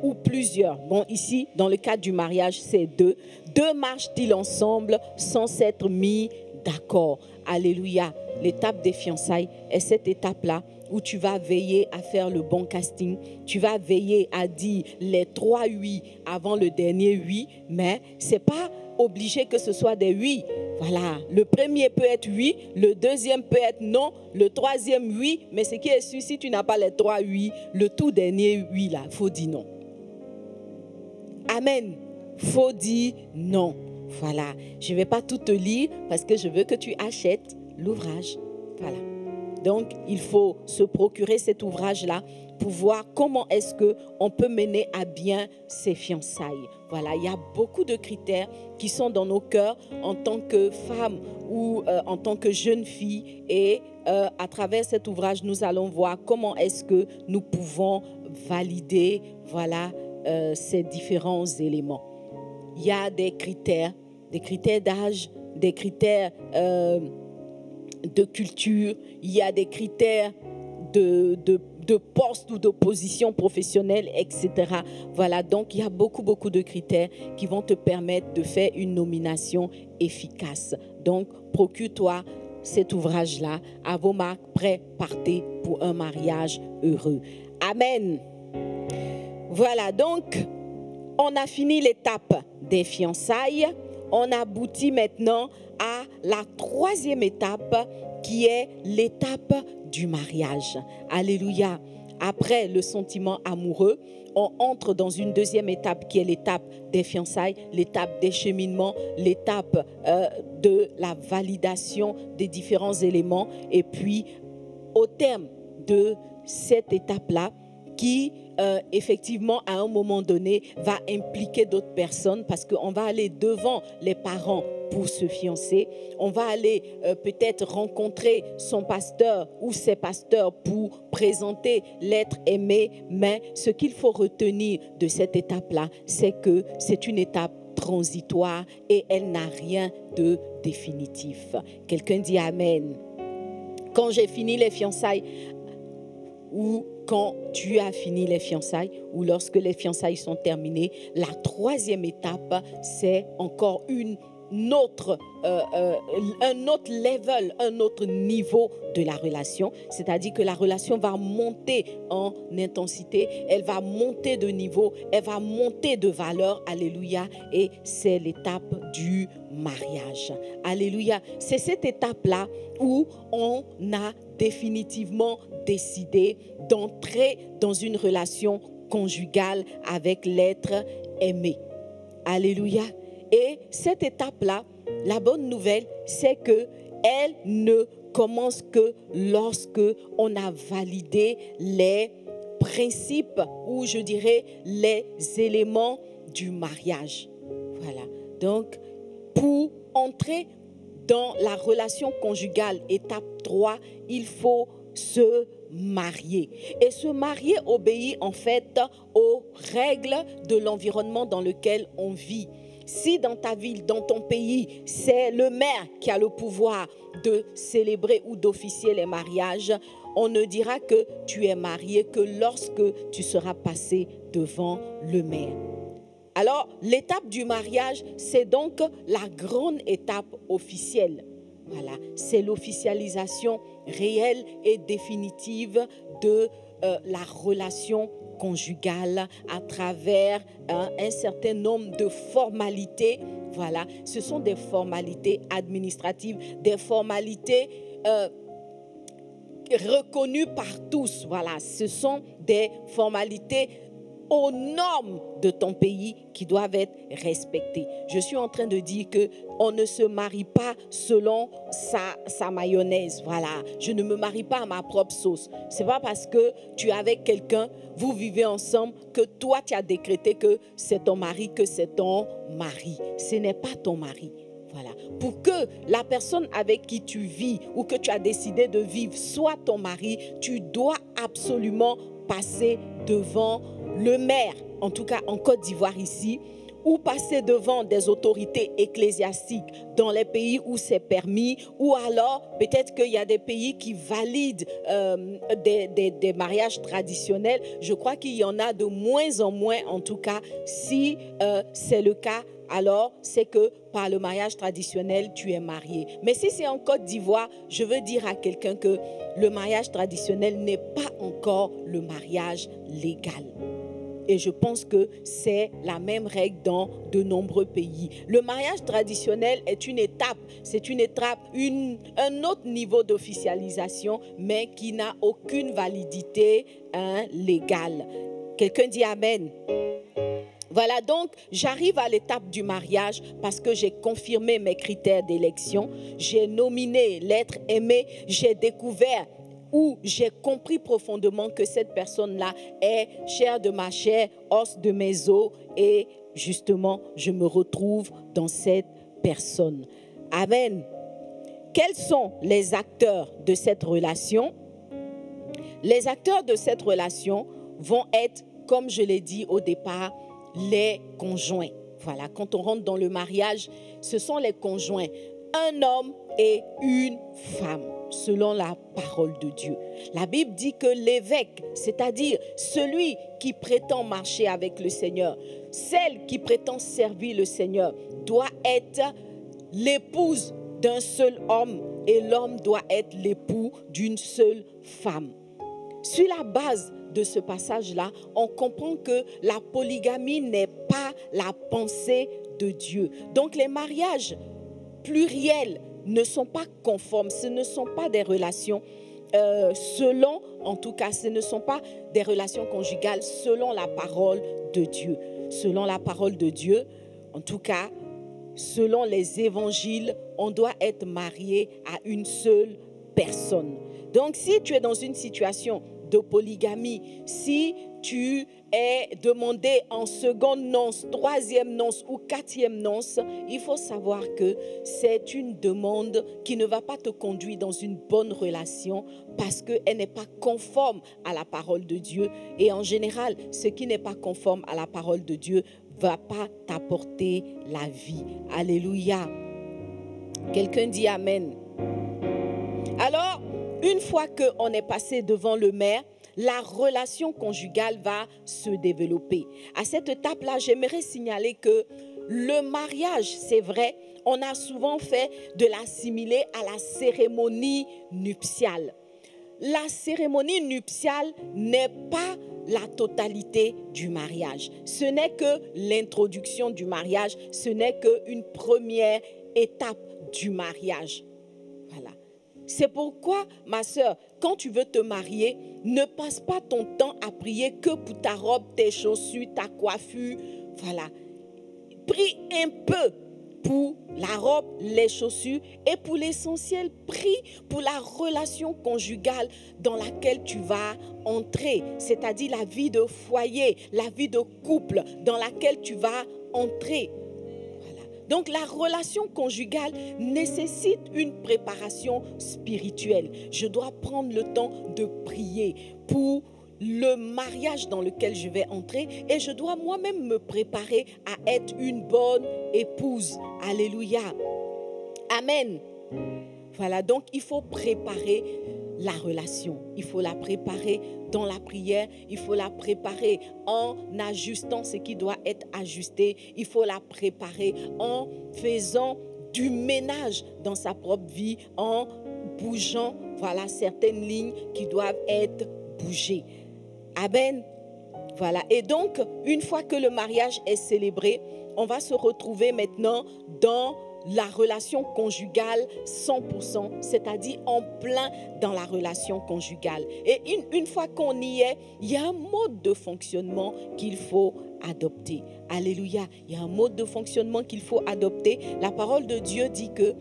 ou plusieurs. Bon, ici, dans le cadre du mariage, c'est 2. 2 marchent-ils ensemble sans s'être mis d'accord. Alléluia. L'étape des fiançailles est cette étape-là où tu vas veiller à faire le bon casting. Tu vas veiller à dire les 3 oui avant le dernier oui, mais ce n'est pas obligé que ce soit des oui. Voilà, le premier peut être oui, le deuxième peut être non, le troisième oui, mais ce qui est sûr, si tu n'as pas les 3 oui, le tout dernier oui là, il faut dire non. Amen. Il faut dire non. Voilà, je ne vais pas tout te lire parce que je veux que tu achètes l'ouvrage. Voilà. Donc, il faut se procurer cet ouvrage-là pour voir comment est-ce qu'on peut mener à bien ces fiançailles. Voilà, il y a beaucoup de critères qui sont dans nos cœurs en tant que femme ou en tant que jeune fille. Et à travers cet ouvrage, nous allons voir comment est-ce que nous pouvons valider ces différents éléments. Il y a des critères d'âge, des critères de culture, il y a des critères de de poste ou de position professionnelle, etc. Voilà, donc il y a beaucoup de critères qui vont te permettre de faire une nomination efficace. Donc, procure-toi cet ouvrage-là. À vos marques, prêts, partez pour un mariage heureux. Amen. Voilà, donc, on a fini l'étape des fiançailles. On aboutit maintenant à la troisième étape qui est l'étape du mariage. Alléluia. Après le sentiment amoureux, on entre dans une deuxième étape qui est l'étape des fiançailles, l'étape des cheminements, l'étape de la validation des différents éléments. Et puis, au terme de cette étape-là, qui effectivement à un moment donné va impliquer d'autres personnes parce qu'on va aller devant les parents pour se fiancer, on va aller peut-être rencontrer son pasteur ou ses pasteurs pour présenter l'être aimé, mais ce qu'il faut retenir de cette étape-là, c'est que c'est une étape transitoire et elle n'a rien de définitif. Quelqu'un dit Amen. Quand j'ai fini les fiançailles, ou quand tu as fini les fiançailles, ou lorsque les fiançailles sont terminées, la troisième étape, c'est encore un autre level, un autre niveau de la relation. C'est-à-dire que la relation va monter en intensité, elle va monter de niveau, elle va monter de valeur. Alléluia. Et c'est l'étape du mariage. Alléluia. C'est cette étape-là où on a définitivement décidé d'entrer dans une relation conjugale avec l'être aimé. Alléluia. Et cette étape-là, la bonne nouvelle, c'est qu'elle ne commence que lorsque on a validé les principes ou je dirais les éléments du mariage. Voilà. Donc, pour entrer dans la relation conjugale, étape 3, il faut se marier. Et se marier obéit en fait aux règles de l'environnement dans lequel on vit. Si dans ta ville, dans ton pays, c'est le maire qui a le pouvoir de célébrer ou d'officier les mariages, on ne dira que tu es marié que lorsque tu seras passé devant le maire. Alors, l'étape du mariage, c'est donc la grande étape officielle. Voilà, c'est l'officialisation réelle et définitive de la relation conjugale à travers un certain nombre de formalités. Voilà, ce sont des formalités administratives, des formalités reconnues par tous. Voilà, ce sont des formalités aux normes de ton pays qui doivent être respectées. Je suis en train de dire qu'on ne se marie pas selon sa mayonnaise. Voilà, je ne me marie pas à ma propre sauce. Ce n'est pas parce que tu es avec quelqu'un, vous vivez ensemble, que toi tu as décrété que c'est ton mari, que c'est ton mari. Ce n'est pas ton mari. Voilà. Pour que la personne avec qui tu vis ou que tu as décidé de vivre soit ton mari, tu dois absolument passer devant le maire, en tout cas en Côte d'Ivoire ici, ou passer devant des autorités ecclésiastiques dans les pays où c'est permis, ou alors peut-être qu'il y a des pays qui valident des mariages traditionnels. Je crois qu'il y en a de moins en moins, en tout cas, si c'est le cas, alors c'est que par le mariage traditionnel, tu es marié. Mais si c'est en Côte d'Ivoire, je veux dire à quelqu'un que le mariage traditionnel n'est pas encore le mariage légal. Et je pense que c'est la même règle dans de nombreux pays. Le mariage traditionnel est une étape, un autre niveau d'officialisation, mais qui n'a aucune validité légale. Quelqu'un dit Amen. Voilà, donc j'arrive à l'étape du mariage parce que j'ai confirmé mes critères d'élection, j'ai nominé l'être aimé, j'ai découvert où j'ai compris profondément que cette personne-là est chair de ma chair, os de mes os, et justement, je me retrouve dans cette personne. Amen. Quels sont les acteurs de cette relation? Les acteurs de cette relation vont être, comme je l'ai dit au départ, les conjoints. Voilà, quand on rentre dans le mariage, ce sont les conjoints. Un homme et une femme, selon la parole de Dieu. La Bible dit que l'évêque, c'est-à-dire celui qui prétend marcher avec le Seigneur, celle qui prétend servir le Seigneur, doit être l'épouse d'un seul homme et l'homme doit être l'époux d'une seule femme. Sur la base de ce passage-là, on comprend que la polygamie n'est pas la pensée de Dieu. Donc les mariages pluriels ne sont pas conformes, ce ne sont pas des relations selon, en tout cas, ce ne sont pas des relations conjugales selon la parole de Dieu. Selon la parole de Dieu, en tout cas, selon les évangiles, on doit être marié à une seule personne. Donc, si tu es dans une situation de polygamie, si tu es demandé en seconde noce, troisième noce ou quatrième noce, il faut savoir que c'est une demande qui ne va pas te conduire dans une bonne relation parce qu'elle n'est pas conforme à la parole de Dieu. Et en général, ce qui n'est pas conforme à la parole de Dieu ne va pas t'apporter la vie. Alléluia. Quelqu'un dit Amen. Alors, une fois qu'on est passé devant le maire, la relation conjugale va se développer. À cette étape-là, j'aimerais signaler que le mariage, c'est vrai, on a souvent fait de l'assimiler à la cérémonie nuptiale. La cérémonie nuptiale n'est pas la totalité du mariage. Ce n'est que l'introduction du mariage, ce n'est qu'une première étape du mariage. Voilà. C'est pourquoi, ma sœur, quand tu veux te marier, ne passe pas ton temps à prier que pour ta robe, tes chaussures, ta coiffure. Voilà. Prie un peu pour la robe, les chaussures et pour l'essentiel, prie pour la relation conjugale dans laquelle tu vas entrer, c'est-à-dire la vie de foyer, la vie de couple dans laquelle tu vas entrer. Donc la relation conjugale nécessite une préparation spirituelle. Je dois prendre le temps de prier pour le mariage dans lequel je vais entrer et je dois moi-même me préparer à être une bonne épouse. Alléluia. Amen. Voilà, donc il faut préparer la relation. Il faut la préparer dans la prière. Il faut la préparer en ajustant ce qui doit être ajusté. Il faut la préparer en faisant du ménage dans sa propre vie, en bougeant, voilà, certaines lignes qui doivent être bougées. Amen. Voilà. Et donc, une fois que le mariage est célébré, on va se retrouver maintenant dans la relation conjugale 100%, c'est-à-dire en plein dans la relation conjugale. Et une fois qu'on y est, il y a un mode de fonctionnement qu'il faut adopter. Alléluia. Il y a un mode de fonctionnement qu'il faut adopter. La parole de Dieu dit que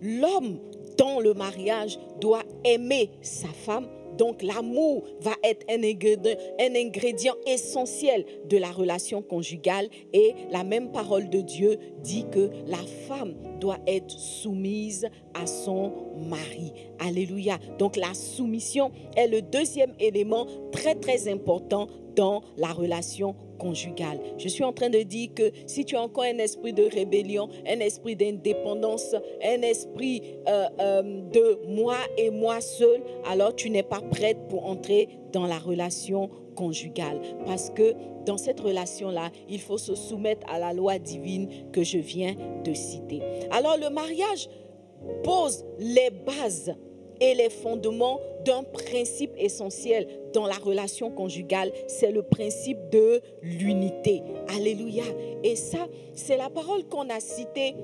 l'homme dans le mariage doit aimer sa femme. Donc l'amour va être un ingrédient essentiel de la relation conjugale et la même parole de Dieu dit que la femme doit être soumise à son mari. Alléluia. Donc la soumission est le deuxième élément très très important dans la relation conjugale. Je suis en train de dire que si tu as encore un esprit de rébellion, un esprit d'indépendance, un esprit de moi et moi seul, alors tu n'es pas prête pour entrer dans la relation conjugale. Parce que dans cette relation-là, il faut se soumettre à la loi divine que je viens de citer. Alors le mariage pose les bases et les fondements d'un principe essentiel dans la relation conjugale, c'est le principe de l'unité. Alléluia. Et ça, c'est la parole qu'on a citée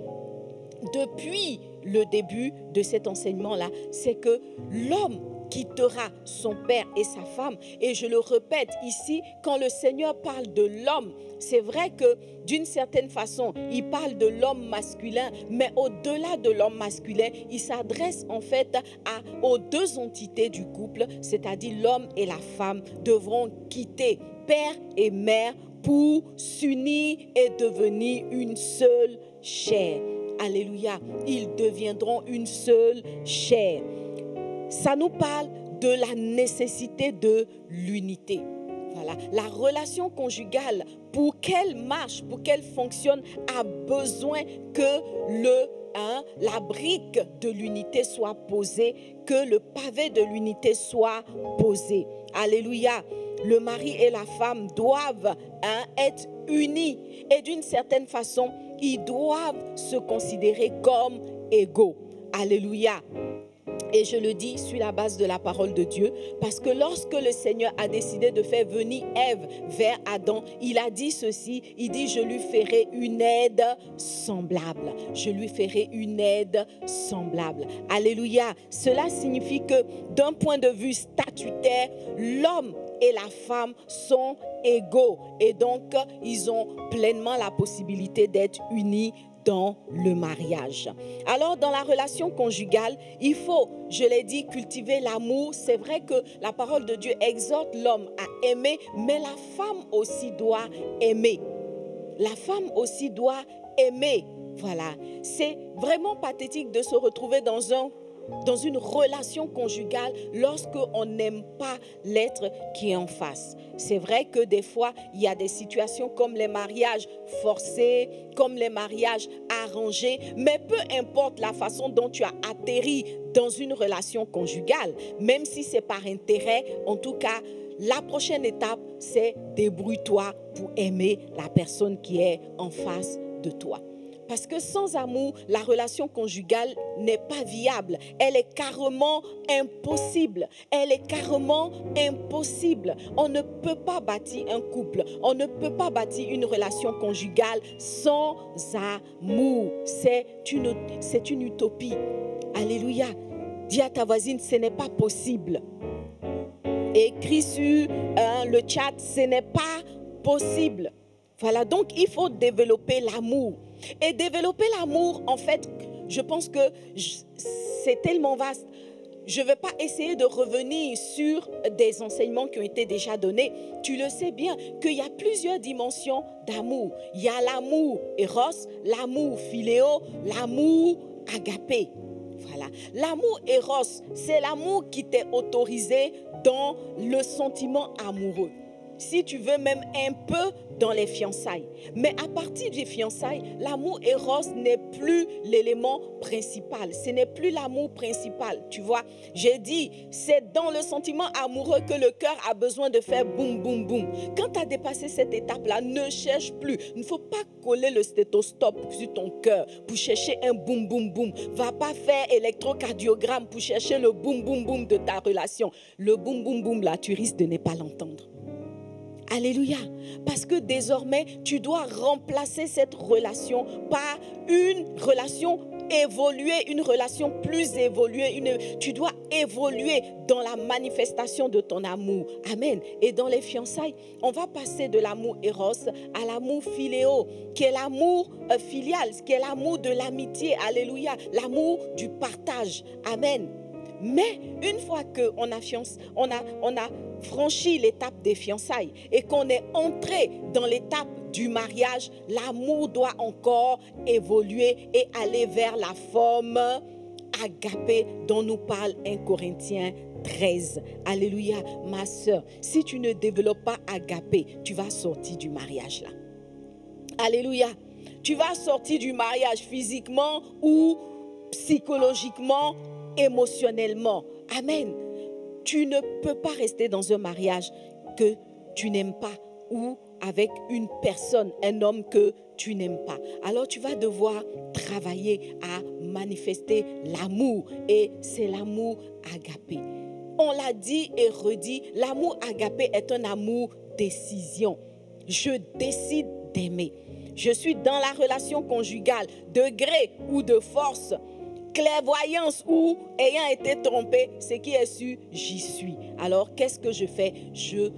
depuis le début de cet enseignement-là. C'est que l'homme quittera son père et sa femme. Et je le répète ici, quand le Seigneur parle de l'homme, c'est vrai que d'une certaine façon, il parle de l'homme masculin, mais au-delà de l'homme masculin, il s'adresse en fait aux deux entités du couple, c'est-à-dire l'homme et la femme devront quitter père et mère pour s'unir et devenir une seule chair. Alléluia. Ils deviendront une seule chair. Ça nous parle de la nécessité de l'unité. Voilà. La relation conjugale, pour qu'elle marche, pour qu'elle fonctionne, a besoin que le la brique de l'unité soit posée, que le pavé de l'unité soit posé. Alléluia. Le mari et la femme doivent être unis et d'une certaine façon, ils doivent se considérer comme égaux. Alléluia. Et je le dis sur la base de la parole de Dieu, parce que lorsque le Seigneur a décidé de faire venir Ève vers Adam, il a dit ceci, il dit, je lui ferai une aide semblable. Je lui ferai une aide semblable. Alléluia. Cela signifie que d'un point de vue statutaire, l'homme et la femme sont égaux et donc ils ont pleinement la possibilité d'être unis dans le mariage. Alors, dans la relation conjugale, il faut, je l'ai dit, cultiver l'amour. C'est vrai que la parole de Dieu exhorte l'homme à aimer, mais la femme aussi doit aimer. La femme aussi doit aimer. Voilà. C'est vraiment pathétique de se retrouver dans une relation conjugale lorsque on n'aime pas l'être qui est en face. C'est vrai que des fois, il y a des situations comme les mariages forcés, comme les mariages arrangés, mais peu importe la façon dont tu as atterri dans une relation conjugale, même si c'est par intérêt, en tout cas, la prochaine étape, c'est débrouille-toi pour aimer la personne qui est en face de toi. Parce que sans amour, la relation conjugale n'est pas viable. Elle est carrément impossible. Elle est carrément impossible. On ne peut pas bâtir un couple. On ne peut pas bâtir une relation conjugale sans amour. C'est une utopie. Alléluia. Dis à ta voisine, ce n'est pas possible. Écris sur le chat, ce n'est pas possible. Voilà, donc il faut développer l'amour. Et développer l'amour, en fait, je pense que c'est tellement vaste. Je ne vais pas essayer de revenir sur des enseignements qui ont été déjà donnés. Tu le sais bien qu'il y a plusieurs dimensions d'amour. Il y a l'amour éros, l'amour philéo, l'amour agapé. Voilà. L'amour éros, c'est l'amour qui t'est autorisé dans le sentiment amoureux. Si tu veux, même un peu dans les fiançailles. Mais à partir des fiançailles, l'amour éros n'est plus l'élément principal. Ce n'est plus l'amour principal, tu vois. J'ai dit, c'est dans le sentiment amoureux que le cœur a besoin de faire boum, boum, boum. Quand tu as dépassé cette étape-là, ne cherche plus. Il ne faut pas coller le stéthoscope sur ton cœur pour chercher un boum, boum, boum. Va pas faire électrocardiogramme pour chercher le boum, boum, boum de ta relation. Le boum, boum, boum, là, tu risques de ne pas l'entendre. Alléluia. Parce que désormais, tu dois remplacer cette relation par une relation évoluée, une relation plus évoluée. Tu dois évoluer dans la manifestation de ton amour. Amen. Et dans les fiançailles, on va passer de l'amour éros à l'amour philéo, qui est l'amour filial, qui est l'amour de l'amitié. Alléluia. L'amour du partage. Amen. Mais une fois qu'on a franchi l'étape des fiançailles et qu'on est entré dans l'étape du mariage, l'amour doit encore évoluer et aller vers la forme agapée dont nous parle 1 Corinthiens 13. Alléluia, ma soeur, si tu ne développes pas agapé, tu vas sortir du mariage là. Alléluia, tu vas sortir du mariage physiquement ou psychologiquement, émotionnellement. Amen. Tu ne peux pas rester dans un mariage que tu n'aimes pas ou avec une personne, un homme que tu n'aimes pas. Alors tu vas devoir travailler à manifester l'amour et c'est l'amour agapé. On l'a dit et redit, l'amour agapé est un amour décision. Je décide d'aimer. Je suis dans la relation conjugale, de gré ou de force, clairvoyance ou ayant été trompé, ce qui est sûr, j'y suis. Alors, qu'est-ce que je fais? Je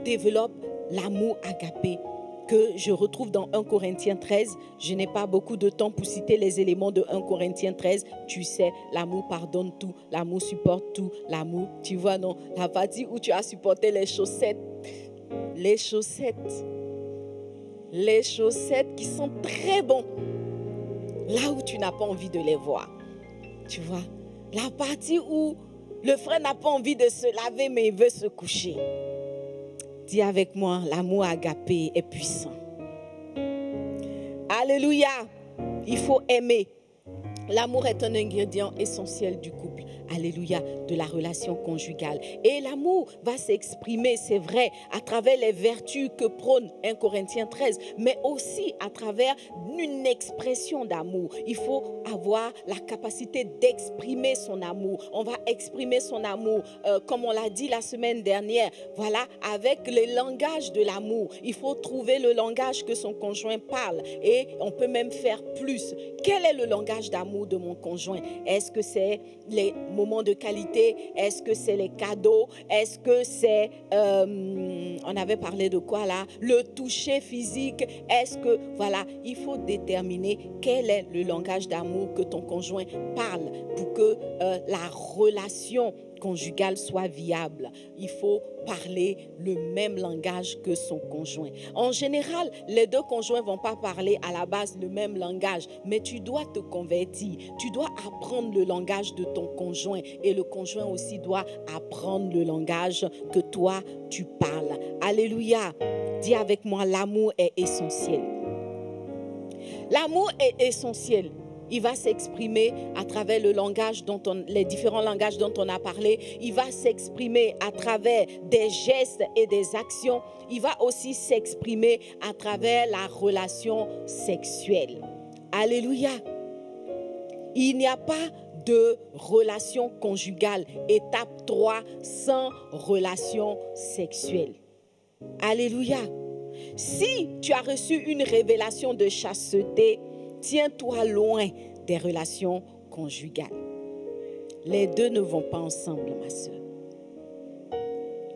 développe l'amour agapé que je retrouve dans 1 Corinthiens 13. Je n'ai pas beaucoup de temps pour citer les éléments de 1 Corinthiens 13. Tu sais, l'amour pardonne tout, l'amour supporte tout, l'amour, tu vois, non, la partie où tu as supporté les chaussettes. Les chaussettes qui sont très bons, là où tu n'as pas envie de les voir. Tu vois, la partie où le frère n'a pas envie de se laver, mais il veut se coucher. Dis avec moi, l'amour agapé est puissant. Alléluia. Il faut aimer. L'amour est un ingrédient essentiel du couple. Alléluia, de la relation conjugale. Et l'amour va s'exprimer, c'est vrai, à travers les vertus que prône 1 Corinthiens 13, mais aussi à travers une expression d'amour. Il faut avoir la capacité d'exprimer son amour. On va exprimer son amour, comme on l'a dit la semaine dernière, voilà, avec les langages de l'amour. Il faut trouver le langage que son conjoint parle et on peut même faire plus. Quel est le langage d'amour de mon conjoint? Est-ce que c'est les moments de qualité? Est-ce que c'est les cadeaux? Est-ce que c'est, on avait parlé de quoi là? Le toucher physique? Est-ce que, voilà, il faut déterminer quel est le langage d'amour que ton conjoint parle pour que la relation conjugale soit viable. Il faut parler le même langage que son conjoint. En général, les deux conjoints ne vont pas parler à la base le même langage, mais tu dois te convertir. Tu dois apprendre le langage de ton conjoint et le conjoint aussi doit apprendre le langage que toi, tu parles. Alléluia. Dis avec moi, l'amour est essentiel. L'amour est essentiel. Il va s'exprimer à travers le langage les différents langages dont on a parlé. Il va s'exprimer à travers des gestes et des actions. Il va aussi s'exprimer à travers la relation sexuelle. Alléluia. Il n'y a pas de relation conjugale. Étape 3, sans relation sexuelle. Alléluia. Si tu as reçu une révélation de chasteté, tiens-toi loin des relations conjugales. Les deux ne vont pas ensemble, ma soeur.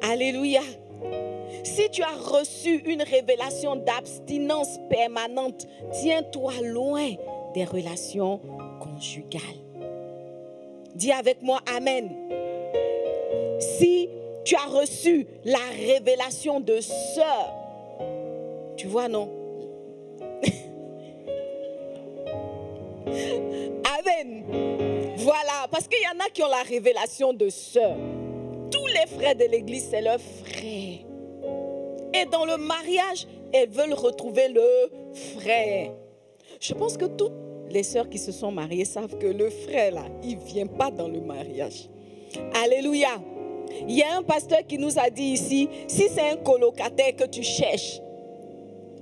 Alléluia. Si tu as reçu une révélation d'abstinence permanente, tiens-toi loin des relations conjugales. Dis avec moi Amen. Si tu as reçu la révélation de sœur, tu vois, non? Amen. Voilà, parce qu'il y en a qui ont la révélation de sœur. Tous les frères de l'église, c'est leurs frères. Et dans le mariage, elles veulent retrouver le frère. Je pense que toutes les sœurs qui se sont mariées savent que le frère, là, il ne vient pas dans le mariage. Alléluia. Il y a un pasteur qui nous a dit ici, si c'est un colocataire que tu cherches,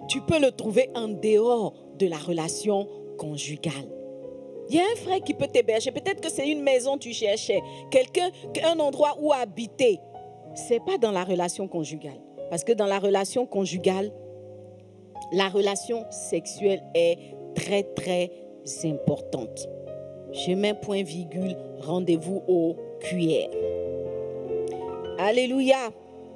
tu peux le trouver en dehors de la relation conjugale. Il y a un frère qui peut t'héberger. Peut-être que c'est une maison que tu cherchais. Un endroit où habiter. Ce n'est pas dans la relation conjugale. Parce que dans la relation conjugale, la relation sexuelle est très, très importante. Je mets point virgule, rendez-vous au cuillère. Alléluia.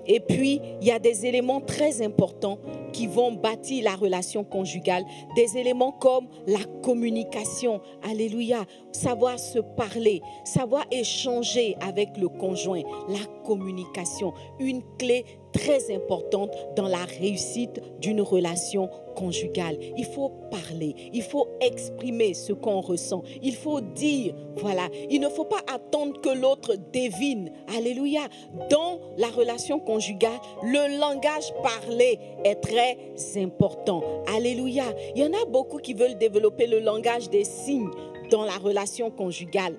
Et puis, il y a des éléments très importants qui vont bâtir la relation conjugale. Des éléments comme la communication. Alléluia. Savoir se parler, savoir échanger avec le conjoint. La communication, une clé très importante dans la réussite d'une relation conjugale. Il faut parler, il faut exprimer ce qu'on ressent. Il faut dire, voilà, il ne faut pas attendre que l'autre devine. Alléluia. Dans la relation conjugale, le langage parlé est très important. Alléluia. Il y en a beaucoup qui veulent développer le langage des signes dans la relation conjugale.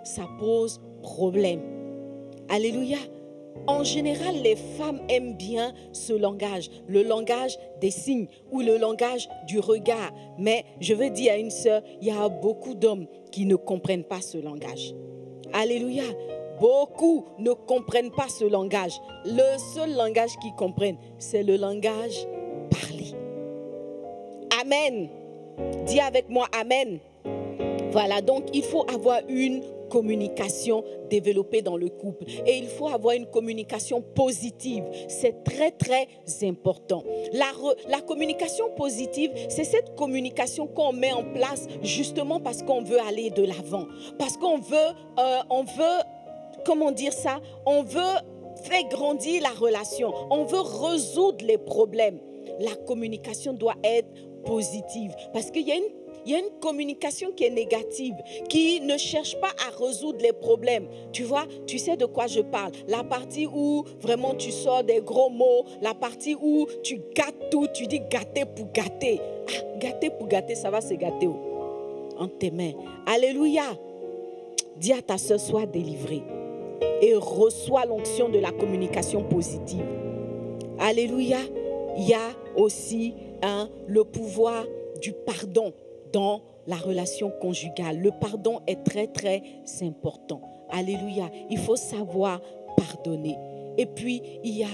Ça pose problème. Alléluia. En général, les femmes aiment bien ce langage, le langage des signes ou le langage du regard. Mais je veux dire à une sœur, il y a beaucoup d'hommes qui ne comprennent pas ce langage. Alléluia. Beaucoup ne comprennent pas ce langage. Le seul langage qu'ils comprennent, c'est le langage parlé. Amen. Dis avec moi Amen. Voilà, donc il faut avoir une communication développée dans le couple. Et il faut avoir une communication positive. C'est très, très important. La communication positive, c'est cette communication qu'on met en place justement parce qu'on veut aller de l'avant. Parce qu'on veut, comment dire ça? On veut faire grandir la relation. On veut résoudre les problèmes. La communication doit être positive. Parce qu'il y a une communication qui est négative, qui ne cherche pas à résoudre les problèmes. Tu vois, tu sais de quoi je parle. La partie où vraiment tu sors des gros mots, la partie où tu gâtes tout, tu dis gâter pour gâter. Gâter pour gâter, ça va se gâter. entre tes mains. Alléluia. Dis à ta soeur, sois délivrée et reçois l'onction de la communication positive. Alléluia. Il y a aussi le pouvoir du pardon dans la relation conjugale. Le pardon est très, très important. Alléluia. Il faut savoir pardonner. Et puis, il y a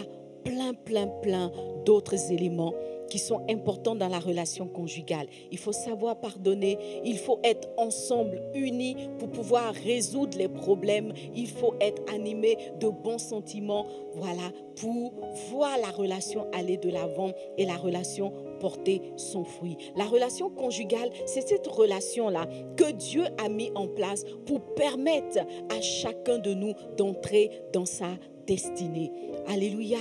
plein d'autres éléments qui sont importants dans la relation conjugale. Il faut savoir pardonner, il faut être ensemble, unis pour pouvoir résoudre les problèmes. Il faut être animé de bons sentiments, voilà, pour voir la relation aller de l'avant et la relation porter son fruit. La relation conjugale, c'est cette relation-là que Dieu a mis en place pour permettre à chacun de nous d'entrer dans sa destinée. Alléluia.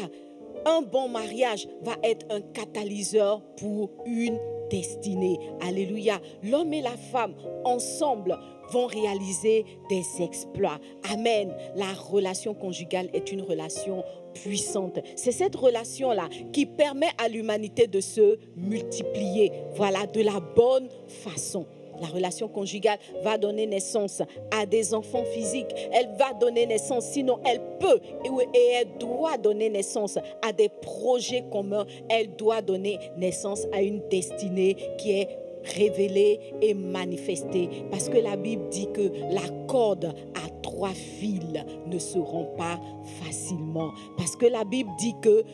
Un bon mariage va être un catalyseur pour une destinée. Alléluia. L'homme et la femme, ensemble, vont réaliser des exploits. Amen. La relation conjugale est une relation puissante. C'est cette relation-là qui permet à l'humanité de se multiplier. Voilà, de la bonne façon. La relation conjugale va donner naissance à des enfants physiques. Elle va donner naissance, sinon elle peut et elle doit donner naissance à des projets communs. Elle doit donner naissance à une destinée qui est révélée et manifestée. Parce que la Bible dit que la corde à 3 fils ne se rompt pas facilement. Parce que la Bible dit que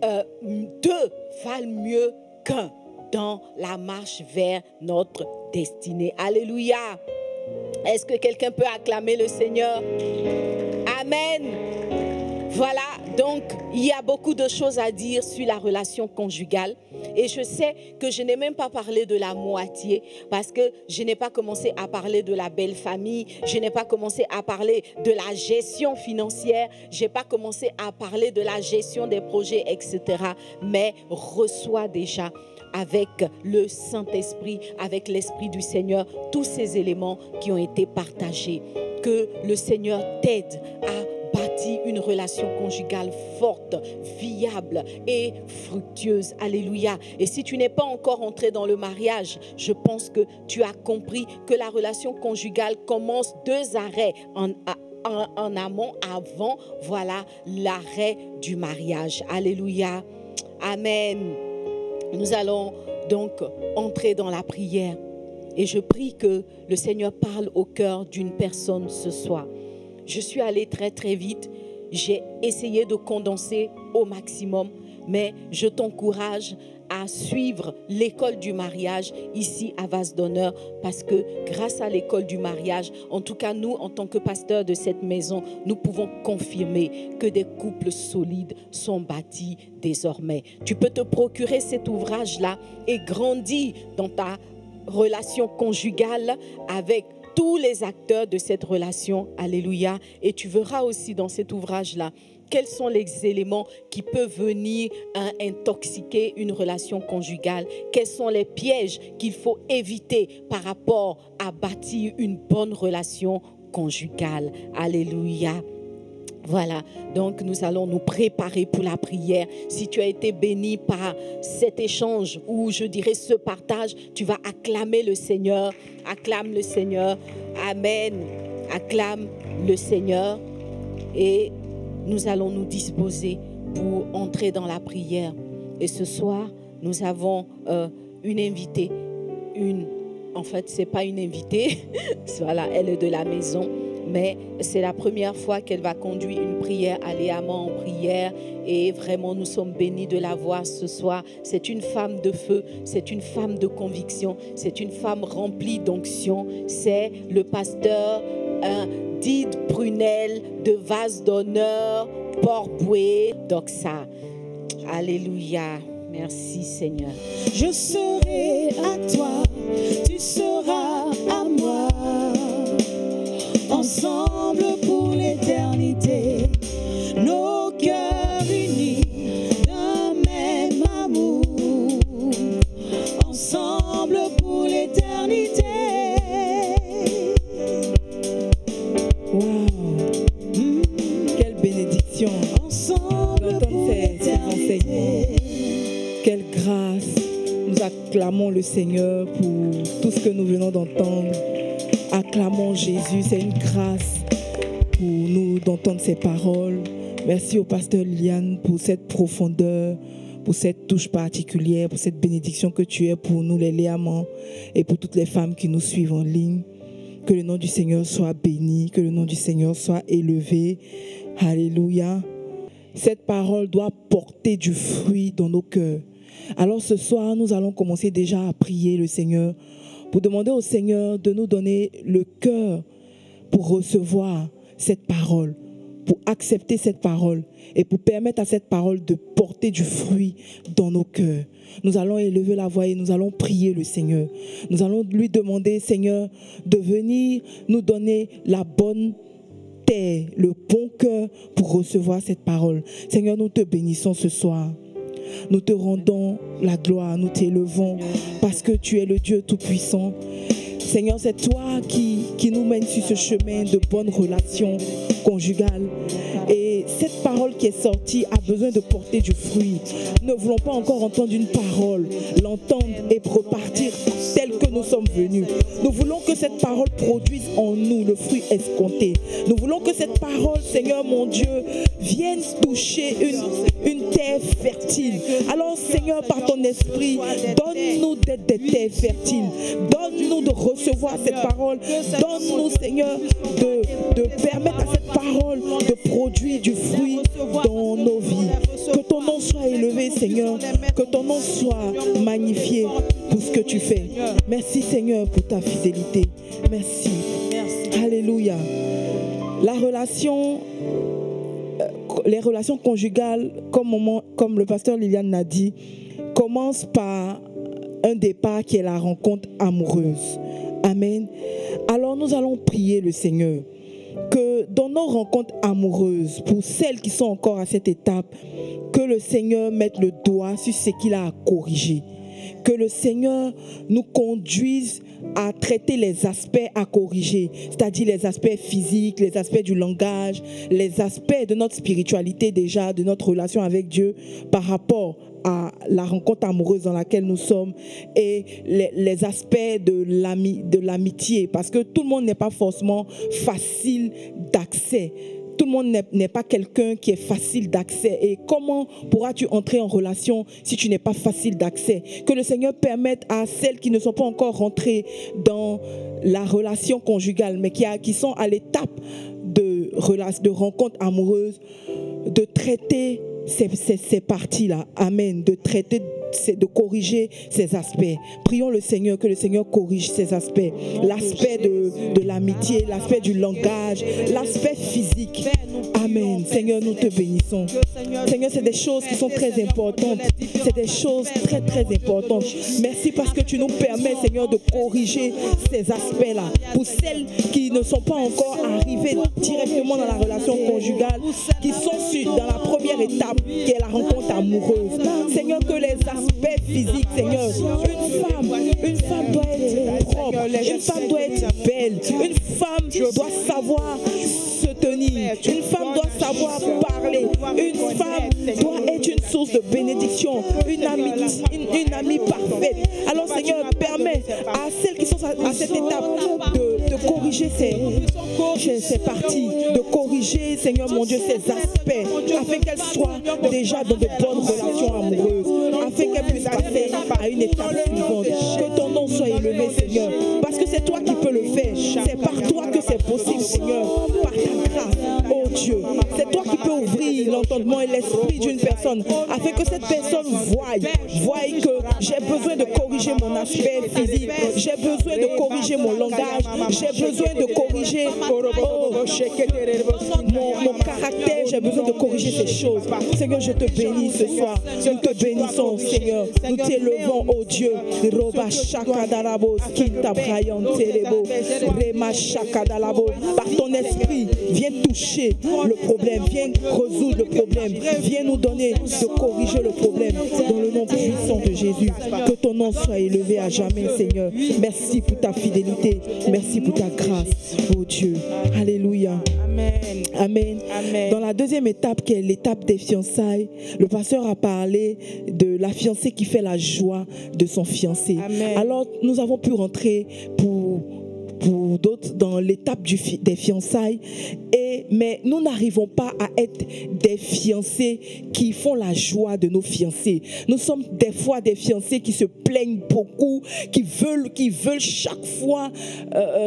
2 valent mieux qu'un dans la marche vers notre destinée. Alléluia. Est-ce que quelqu'un peut acclamer le Seigneur? Amen. Voilà, donc il y a beaucoup de choses à dire sur la relation conjugale. Et je sais que je n'ai même pas parlé de la moitié parce que je n'ai pas commencé à parler de la belle famille, je n'ai pas commencé à parler de la gestion financière, je n'ai pas commencé à parler de la gestion des projets, etc. Mais reçois déjà avec le Saint-Esprit, avec l'Esprit du Seigneur, tous ces éléments qui ont été partagés. Que le Seigneur t'aide à bâtir une relation conjugale forte, viable et fructueuse. Alléluia. Et si tu n'es pas encore entré dans le mariage, je pense que tu as compris que la relation conjugale commence 2 arrêts en amont, avant, voilà, l'arrêt du mariage. Alléluia. Amen. Nous allons donc entrer dans la prière et je prie que le Seigneur parle au cœur d'une personne ce soir. Je suis allée très très vite, j'ai essayé de condenser au maximum, mais je t'encourage à suivre l'école du mariage ici à Vase d'Honneur parce que grâce à l'école du mariage, en tout cas nous en tant que pasteurs de cette maison, nous pouvons confirmer que des couples solides sont bâtis désormais. Tu peux te procurer cet ouvrage-là et grandir dans ta relation conjugale avec tous les acteurs de cette relation. Alléluia. Et tu verras aussi dans cet ouvrage-là quels sont les éléments qui peuvent venir intoxiquer une relation conjugale? Quels sont les pièges qu'il faut éviter par rapport à bâtir une bonne relation conjugale? Alléluia. Voilà, donc nous allons nous préparer pour la prière. Si tu as été béni par cet échange ou je dirais ce partage, tu vas acclamer le Seigneur. Acclame le Seigneur. Amen. Acclame le Seigneur. Et nous allons nous disposer pour entrer dans la prière. Et ce soir, nous avons une invitée. En fait, ce n'est pas une invitée. Voilà, elle est de la maison. Mais c'est la première fois qu'elle va conduire une prière, aller à en prière. Et vraiment, nous sommes bénis de la voir ce soir. C'est une femme de feu, c'est une femme de conviction, c'est une femme remplie d'onction. C'est le pasteur Dide Prunel de Vase d'Honneur, Port-Boué, Doxa. Alléluia. Merci Seigneur. Je serai à toi, tu seras à moi. Ensemble pour l'éternité, nos cœurs unis d'un même amour. Ensemble pour l'éternité. Wow, quelle bénédiction. Ensemble pour l'éternité. Quelle grâce nous a acclamons le Seigneur pour tout ce que nous venons d'entendre. Acclamons Jésus, c'est une grâce pour nous d'entendre ces paroles. Merci au pasteur Liliane pour cette profondeur, pour cette touche particulière, pour cette bénédiction que tu es pour nous les Léamans et pour toutes les femmes qui nous suivent en ligne. Que le nom du Seigneur soit béni, que le nom du Seigneur soit élevé. Alléluia. Cette parole doit porter du fruit dans nos cœurs. Alors ce soir, nous allons commencer déjà à prier le Seigneur pour demander au Seigneur de nous donner le cœur pour recevoir cette parole, pour accepter cette parole et pour permettre à cette parole de porter du fruit dans nos cœurs. Nous allons élever la voix et nous allons prier le Seigneur. Nous allons lui demander, Seigneur, de venir nous donner la bonne terre, le bon cœur pour recevoir cette parole. Seigneur, nous te bénissons ce soir. Nous te rendons la gloire, nous t'élevons parce que tu es le Dieu Tout-Puissant. Seigneur, c'est toi qui nous mène sur ce chemin de bonnes relations conjugales. Et cette parole qui est sortie a besoin de porter du fruit. Nous ne voulons pas encore entendre une parole, l'entendre et repartir tel que nous sommes venus. Nous voulons que cette parole produise en nous le fruit escompté. Nous voulons que cette parole, Seigneur mon Dieu, vienne toucher une terre fertile. Alors, Seigneur, par ton esprit, donne-nous d'être des terres fertiles. Donne-nous de recevoir cette parole. Donne-nous, Seigneur, de permettre à cette parole de produire du fruit dans nos vies. Que ton nom soit élevé, Seigneur. Que ton nom soit magnifié pour ce que tu fais. Merci, Seigneur, pour ta fidélité. Merci. Alléluia. Les relations conjugales, comme le pasteur Liliane l'a dit, commencent par un départ qui est la rencontre amoureuse. Amen. Alors nous allons prier le Seigneur que dans nos rencontres amoureuses, pour celles qui sont encore à cette étape, que le Seigneur mette le doigt sur ce qu'il a à corriger. Que le Seigneur nous conduise à traiter les aspects à corriger, c'est-à-dire les aspects physiques, les aspects du langage, les aspects de notre spiritualité déjà, de notre relation avec Dieu par rapport à la rencontre amoureuse dans laquelle nous sommes et les aspects de l'amitié, parce que tout le monde n'est pas forcément facile d'accès. Tout le monde n'est pas quelqu'un qui est facile d'accès. Et comment pourras-tu entrer en relation si tu n'es pas facile d'accès? Que le Seigneur permette à celles qui ne sont pas encore rentrées dans la relation conjugale, mais qui sont à l'étape de rencontre amoureuse, de traiter ces parties-là. Amen. De corriger ces aspects. Prions le Seigneur, que le Seigneur corrige ces aspects. L'aspect de l'amitié, l'aspect du langage, l'aspect physique. Amen. Seigneur, nous te bénissons. Seigneur, c'est des choses qui sont très importantes. C'est des choses très, très importantes. Merci parce que tu nous permets, Seigneur, de corriger ces aspects-là. Pour celles qui ne sont pas encore arrivées directement dans la relation conjugale, qui sont dans la première étape, qui est la rencontre amoureuse. Seigneur, que les aspects physiques, Seigneur, une femme doit être propre, une femme doit être belle, une femme doit savoir se tenir, une femme doit savoir parler, une femme doit être une source de bénédiction, une amie parfaite. Alors Seigneur, permets à celles qui sont à cette étape de corriger ces parties, de corriger, Seigneur mon Dieu, ces aspects, afin qu'elles soient déjà dans de bonnes relations amoureuses, afin qu'elles puissent passer à une étape suivante. Que ton nom soit élevé, Seigneur, parce que c'est toi qui peux le faire. C'est par toi que c'est possible, Seigneur, par ta grâce, oh Dieu. C'est toi qui peux ouvrir l'entendement et l'esprit d'une personne, afin que cette personne voie que j'ai besoin de corriger mon aspect physique, j'ai besoin de corriger mon langage, j'ai besoin de corriger mon caractère, j'ai besoin de corriger ces choses. Seigneur, je te bénis ce soir. Nous te bénissons, Seigneur. Nous t'élevons, oh Dieu. Par ton esprit, viens toucher le problème problème, viens résoudre le problème, viens nous donner de corriger le problème dans le nom puissant de Jésus. Que ton nom soit élevé à jamais, Seigneur. Merci pour ta fidélité, merci pour ta grâce, oh Dieu. Alléluia. Amen. Amen. Dans la deuxième étape, qui est l'étape des fiançailles, le pasteur a parlé de la fiancée qui fait la joie de son fiancé. Amen. Alors, nous avons pu rentrer pour d'autres dans l'étape des fiançailles, mais nous n'arrivons pas à être des fiancés qui font la joie de nos fiancés. Nous sommes des fois des fiancés qui se plaignent beaucoup, qui veulent chaque fois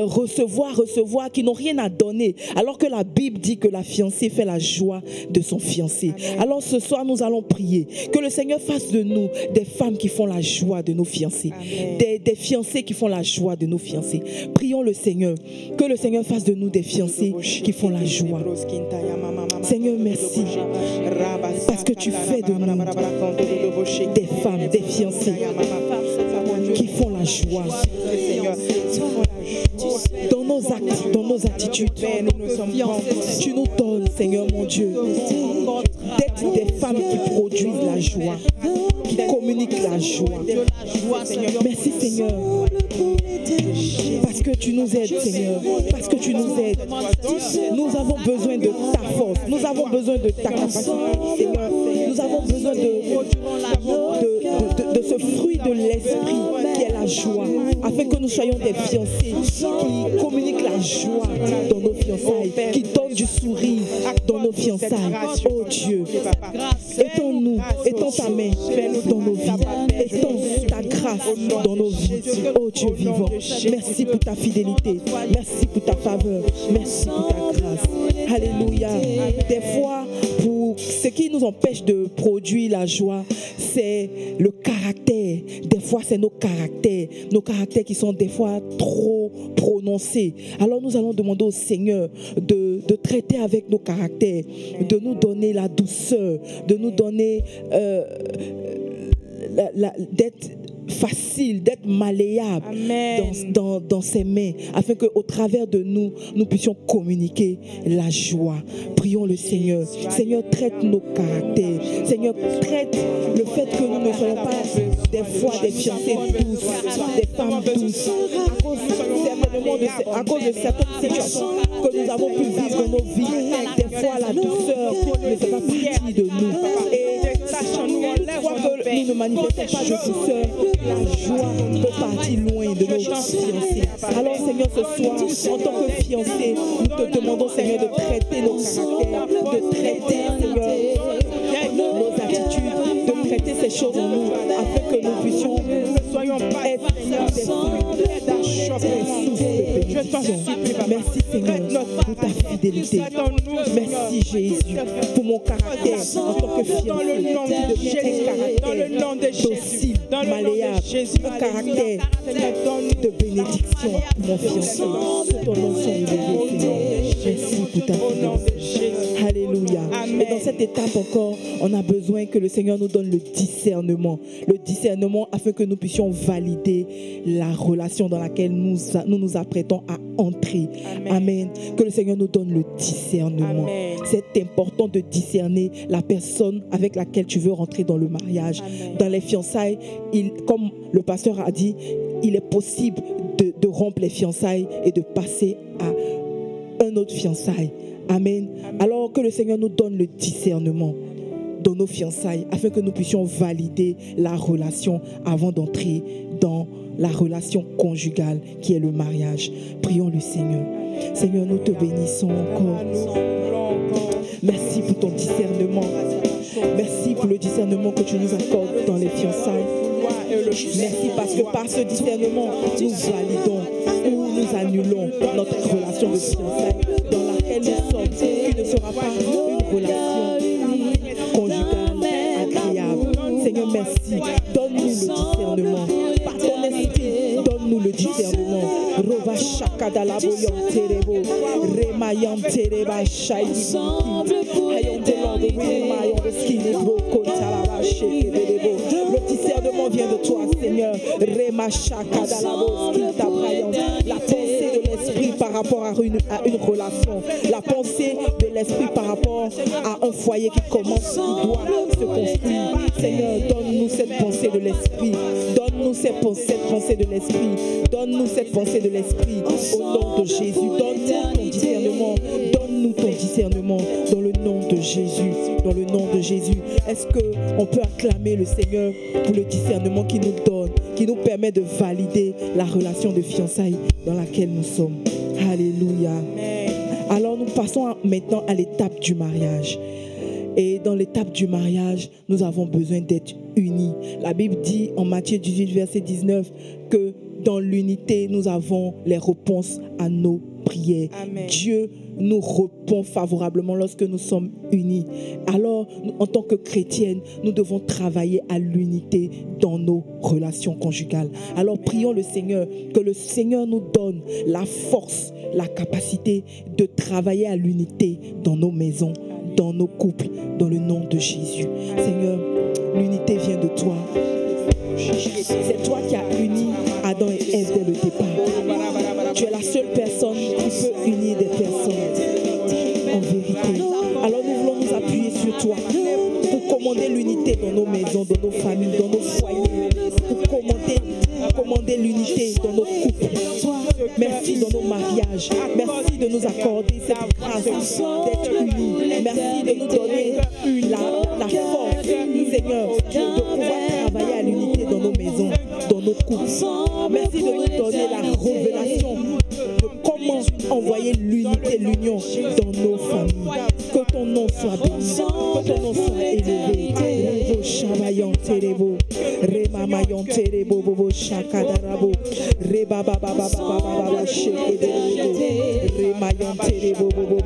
recevoir, qui n'ont rien à donner, alors que la Bible dit que la fiancée fait la joie de son fiancé. Amen. Alors ce soir, nous allons prier que le Seigneur fasse de nous des femmes qui font la joie de nos fiancés, des fiancés qui font la joie de nos fiancés. Prions le Seigneur, que le Seigneur fasse de nous des fiancés qui font la joie. Seigneur, merci parce que tu fais de nous des femmes, des fiancés qui font la joie. Dans nos actes, dans nos attitudes, tu nous donnes, Seigneur mon Dieu, d'être des femmes qui produisent la joie, qui communiquent la joie. Merci Seigneur, parce que tu nous aides, Seigneur, parce que tu nous aides. Nous avons besoin de ta force, nous avons besoin de ta capacité, Seigneur. Nous avons besoin de ce fruit de l'esprit qui est la joie, afin que nous soyons des fiancés qui communiquent la joie dans nos fiançailles, qui donnent du sourire dans nos fiançailles. Oh Dieu, étends-nous, étends ta main dans nos vies, étends ta grâce dans nos vies. Oh Dieu vivant, merci pour ta fidélité, merci pour ta faveur, merci pour ta grâce. Alléluia. Des fois, pour ce qui nous empêche de produire la joie, c'est le caractère. Des fois, c'est nos caractères qui sont des fois trop prononcés. Alors nous allons demander au Seigneur de traiter avec nos caractères, de nous donner la douceur, de nous donner d'être facile, d'être malléable dans ses mains, afin qu'au travers de nous, nous puissions communiquer la joie. Prions le Seigneur. Seigneur, traite nos caractères. Seigneur, traite le fait que nous ne soyons pas des fois des fiancées douces, des femmes douces, à cause de certaines situations que nous avons pu vivre dans nos vies. Des fois, la douceur ne fait pas partie de nous. Et une fois que nous ne manifestons pas de douceur, la joie peut partir loin de nos fiancés. Alors Seigneur, ce soir, en tant que fiancés, nous te demandons, Seigneur, de traiter nos caractères, de traiter, Seigneur, nos attitudes, de traiter ces choses en nous, afin que nous puissions être des Merci Seigneur pour ta fidélité. Merci Jésus pour mon caractère en tant que fiancé. Dans le nom de Jésus, malléable, un caractère de bénédiction pour mon fiancé. Ton nom soit élevé, Seigneur. Merci pour ta fidélité. Alléluia. Et dans cette étape encore, on a besoin que le Seigneur nous donne le discernement. Le discernement afin que nous puissions valider la relation dans laquelle nous nous apprêtons à entrer. Amen. Que le Seigneur nous donne le discernement. C'est important de discerner la personne avec laquelle tu veux rentrer dans le mariage. Dans les fiançailles, comme le pasteur a dit, il est possible de rompre les fiançailles et de passer à un autre fiançailles. Amen. Alors que le Seigneur nous donne le discernement dans nos fiançailles, afin que nous puissions valider la relation avant d'entrer dans la relation conjugale qui est le mariage. Prions le Seigneur. Seigneur, nous te bénissons encore. Merci pour ton discernement. Merci pour le discernement que tu nous accordes dans les fiançailles. Merci parce que par ce discernement, nous validons ou nous annulons notre relation de fiançailles dans laquelle nous sommes, qui ne sera pas une relation conjugale agréable. Seigneur, merci. Donne-nous le discernement. Par ton esprit, donne-nous le discernement. Rova shakada la boyam terebo, remayam tereba shaidi banki, ayam delande remayam skilibro kontalaba shekedebo. Le discernement vient de toi, Seigneur. Rema shakada la boski tabrayam. La pensée de l'esprit par rapport à une relation, la pensée de esprit par rapport à un foyer qui commence, qui doit se construire. Seigneur, donne-nous cette pensée de l'esprit. Donne-nous cette pensée de l'esprit. Donne-nous cette pensée de l'esprit au nom de Jésus. Donne-nous ton discernement. Donne-nous ton discernement dans le nom de Jésus. Dans le nom de Jésus. Est-ce qu'on peut acclamer le Seigneur pour le discernement qu'il nous donne, qui nous permet de valider la relation de fiançailles dans laquelle nous sommes. Alléluia. Alors nous passons maintenant à l'étape du mariage. Et dans l'étape du mariage, nous avons besoin d'être unis. La Bible dit en Matthieu 18, verset 19, que dans l'unité, nous avons les réponses à nos prières. Amen. Dieu nous répond favorablement lorsque nous sommes unis. Alors, en tant que chrétiennes, nous devons travailler à l'unité dans nos relations conjugales. Alors, prions le Seigneur, que le Seigneur nous donne la force, la capacité de travailler à l'unité dans nos maisons, dans nos couples, dans le nom de Jésus. Seigneur, l'unité vient de toi. C'est toi qui as uni Adam et Ève dès le départ. Tu es la seule personne qui peut unir des personnes en vérité. Alors nous voulons nous appuyer sur toi pour commander l'unité dans nos maisons, dans nos familles, dans nos foyers, pour commander l'unité dans nos couples. Merci dans nos mariages. Merci de nous accorder cette grâce d'être unis. Merci de nous donner la force, Seigneur, de pouvoir travailler à l'unité dans nos maisons, dans nos couples. Merci de nous donner la révélation de comment envoyer l'unité, l'union dans nos familles. Que ton nom soit béni, que ton nom soit élevé. Rebo Shamayon Terebo, Remamayon Terebo, Bobo Shakadarabo, Reba Baba Baba Baba Shekedebo, Remayon Terebo, Bobo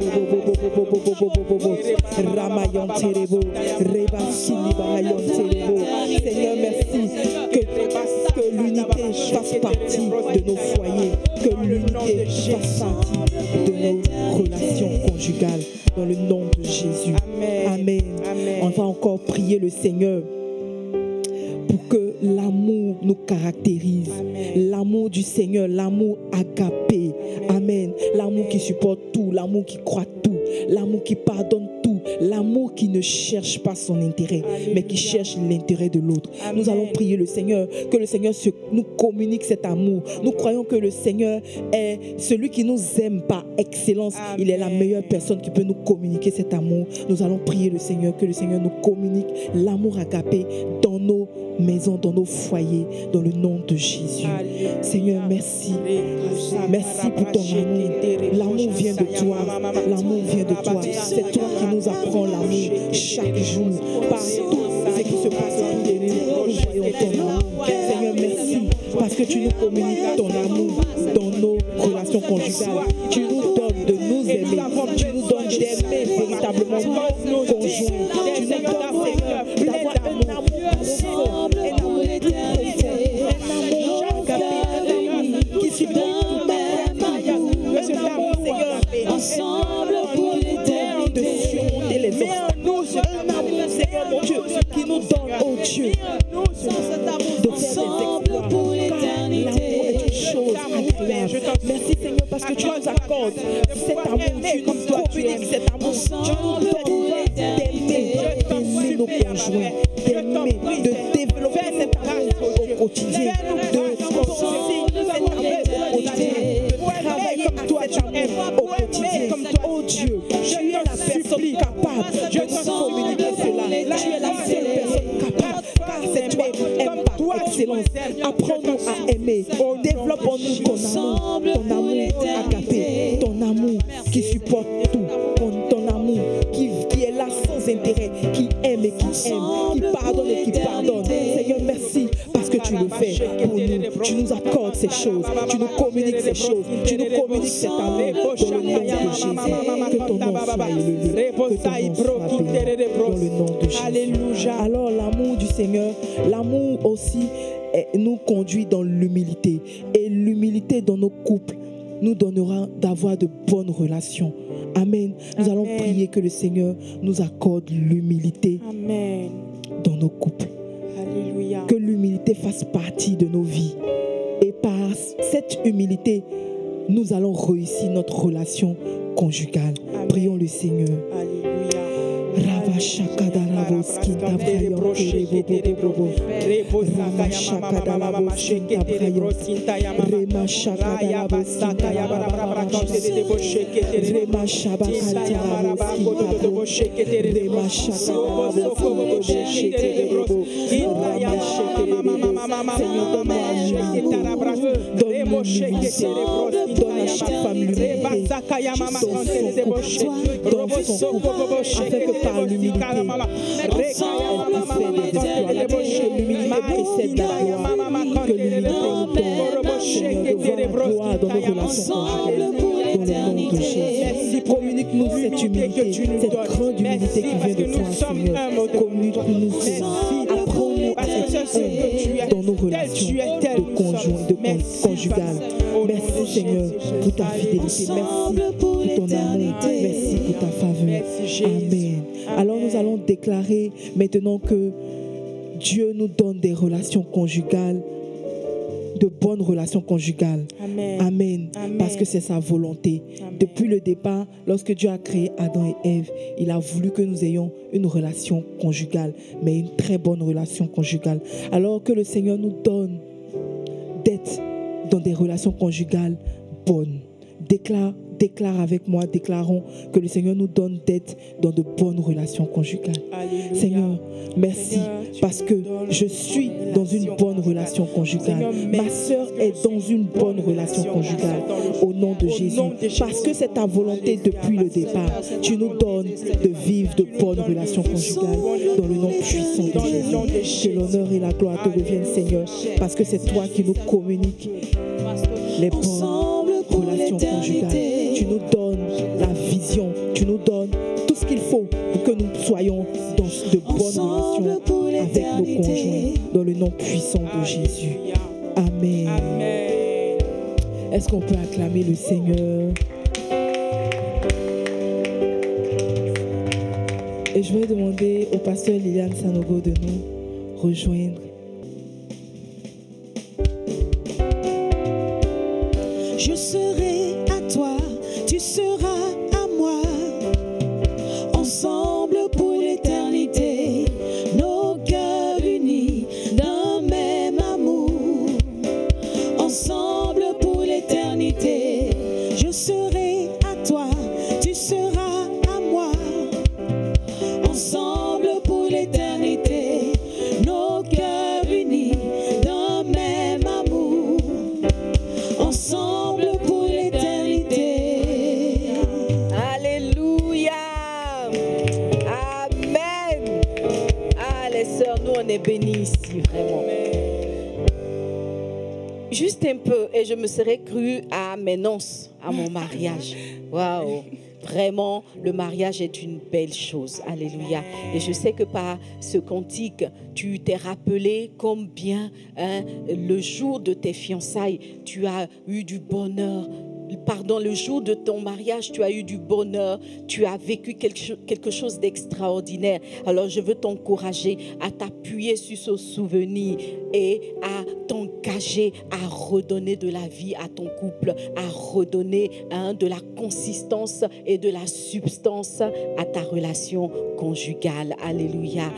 Ramayon Terebo, Reba Silibayon Terebo. Seigneur, merci que l'unité fasse partie de nos foyers, que l'unité fasse partie de nos relations conjugales. Dans le nom de Jésus. Amen. Amen. On va encore prier le Seigneur pour que l'amour nous caractérise. L'amour du Seigneur, l'amour agapé. Amen. L'amour qui supporte tout, l'amour qui croit tout, l'amour qui pardonne tout, l'amour qui ne cherche pas son intérêt, mais qui cherche l'intérêt de l'autre. Nous allons prier le Seigneur, que le Seigneur nous communique cet amour. Nous croyons que le Seigneur est celui qui nous aime par excellence. Il est la meilleure personne qui peut nous communiquer cet amour. Nous allons prier le Seigneur, que le Seigneur nous communique l'amour agapé dans nos maisons, dans nos foyers, dans le nom de Jésus. Seigneur, merci. Merci pour ton amour. L'amour vient de toi. L'amour vient de toi. C'est toi qui nous apprends l'amour chaque jour. Par tout ce qui se passe autour de nous, nous voyons ton amour. Seigneur, merci parce que tu nous communiques ton amour dans nos relations conjugales. Tu nous donnes de nous aimer. Tu nous donnes d'aimer véritablement nos conjoints. Tu nous donnes, Seigneur, d'avoir un amour profond, un amour qui supporte tout un amour, Seigneur, ensemble pour l'éternité, de surmonter les obstacles. Un amour, Seigneur, mon Dieu, qui nous donne, oh Dieu, de faire des exploits. L'amour est une chose agréable. Merci, Seigneur, parce que tu nous accordes cet amour, tu nous communiques cet amour, tu nous donnes d'aimer nos conjoints, d'aimer, de développer cet amour au quotidien, de penser cet amour au quotidien, de travailler à cet amour au quotidien. Oh Dieu, tu es la personne capable de nous communiquer cela. Tu es la seule personne capable, car c'est toi qui aimes par excellence. Apprends-nous à aimer. Développe en nous ton amour agapé, ton amour qui supporte tout, ton amour qui est là sans intérêt, qui aime et qui aime, qui pardonne et qui pardonne. Seigneur, merci parce que tu le fais pour nous. Tu nous accordes ces choses, tu nous communiques ces choses, tu nous communiques cet amour dans le nom de Jésus. Que ton nom soit élevé, que ton nom soit béni dans le nom de Jésus. Alléluia. Alors l'amour du Seigneur, l'amour aussi nous conduit dans l'humilité. Et l'humilité dans nos couples nous donnera d'avoir de bonnes relations. Amen. Nous allons prier que le Seigneur nous accorde l'humilité dans nos couples. Alléluia. Que l'humilité fasse partie de nos vies. Et par cette humilité, nous allons réussir notre relation conjugale. Amen. Prions le Seigneur. Alléluia. Rava shakada ravo skinta brayon terebo bobo Rama shakada ravo skinta brayon Rema shakada ravo skinta Rema shabakata ravo skinta Rema shakada ravo skinta Rama shakada Seigneur, donne-moi l'humilité. Donne-moi l'humilité. Donne à chaque femme l'humilité. Donne son couple, afin que par l'humilité, elle puisse faire des exploits. Que l'humilité précède la gloire. Que l'humilité nous donne, Seigneur, de voir la gloire dans nos relations conjugales. Dans le nom de Jésus. Communique-nous cette humilité, cette grande humilité qui vient de toi, Seigneur. Communique-nous cela. Apprends-nous à être humble dans nos relations de conjugales. Merci, Seigneur, pour ta fidélité. Merci pour ton amour. Merci pour ta faveur. Amen. Alors nous allons déclarer maintenant que Dieu nous donne des relations conjugales, de bonnes relations conjugales. Amen. Amen. Amen. Parce que c'est sa volonté. Amen. Depuis le départ, lorsque Dieu a créé Adam et Ève, il a voulu que nous ayons une relation conjugale, mais une très bonne relation conjugale. Alors que le Seigneur nous donne d'être dans des relations conjugales bonnes. Déclare avec moi, déclarons que le Seigneur nous donne d'être dans de bonnes relations conjugales. Alléluia. Seigneur, merci Seigneur, parce que je suis dans une bonne relation conjugale. Seigneur, Ma sœur est dans une bonne relation conjugale. Au nom de Jésus. Parce que c'est ta volonté depuis le départ. Tu nous donnes de vivre de bonnes relations conjugales dans le nom puissant de Jésus. Que l'honneur et la gloire te reviennent, Seigneur, parce que c'est toi qui nous communiques les bonnes relations conjugales. Tu nous donnes la vision, tu nous donnes tout ce qu'il faut pour que nous soyons dans de bonnes relations avec nos conjoints, dans le nom puissant de Jésus. Amen. Amen. Est-ce qu'on peut acclamer le Seigneur? Et je vais demander au pasteur Liliane Sanogo de nous rejoindre. Je serai à toi, tu seras à moi, ensemble pour l'éternité, nos cœurs unis d'un même amour, ensemble pour l'éternité. Je serai à toi, tu seras à moi, ensemble pour l'éternité, nos cœurs unis d'un même amour, ensemble pour l'éternité. Alléluia. Amen. Ah, les sœurs, nous on est bénis ici, vraiment. Juste un peu, et je me serais cru à mes noces, à mon mariage. Waouh. Vraiment, le mariage est une belle chose. Alléluia. Et je sais que par ce cantique, tu t'es rappelé combien le jour de tes fiançailles, tu as eu du bonheur. Pardon, le jour de ton mariage, tu as eu du bonheur, tu as vécu quelque chose d'extraordinaire. Alors, je veux t'encourager à t'appuyer sur ce souvenir et à t'engager à redonner de la vie à ton couple, à redonner de la consistance et de la substance à ta relation conjugale. Alléluia.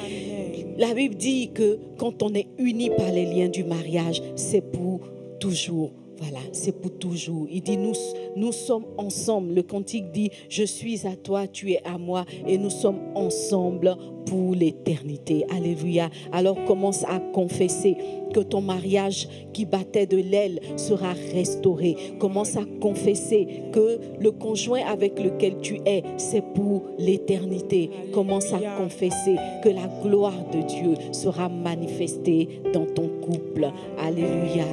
La Bible dit que quand on est unis par les liens du mariage, c'est pour toujours. Voilà, c'est pour toujours. Il dit, nous sommes ensemble. Le cantique dit, je suis à toi, tu es à moi, et nous sommes ensemble pour l'éternité. Alléluia. Alors commence à confesser que ton mariage qui battait de l'aile sera restauré. Commence à confesser que le conjoint avec lequel tu es, c'est pour l'éternité. Commence à confesser que la gloire de Dieu sera manifestée dans ton couple. Alléluia.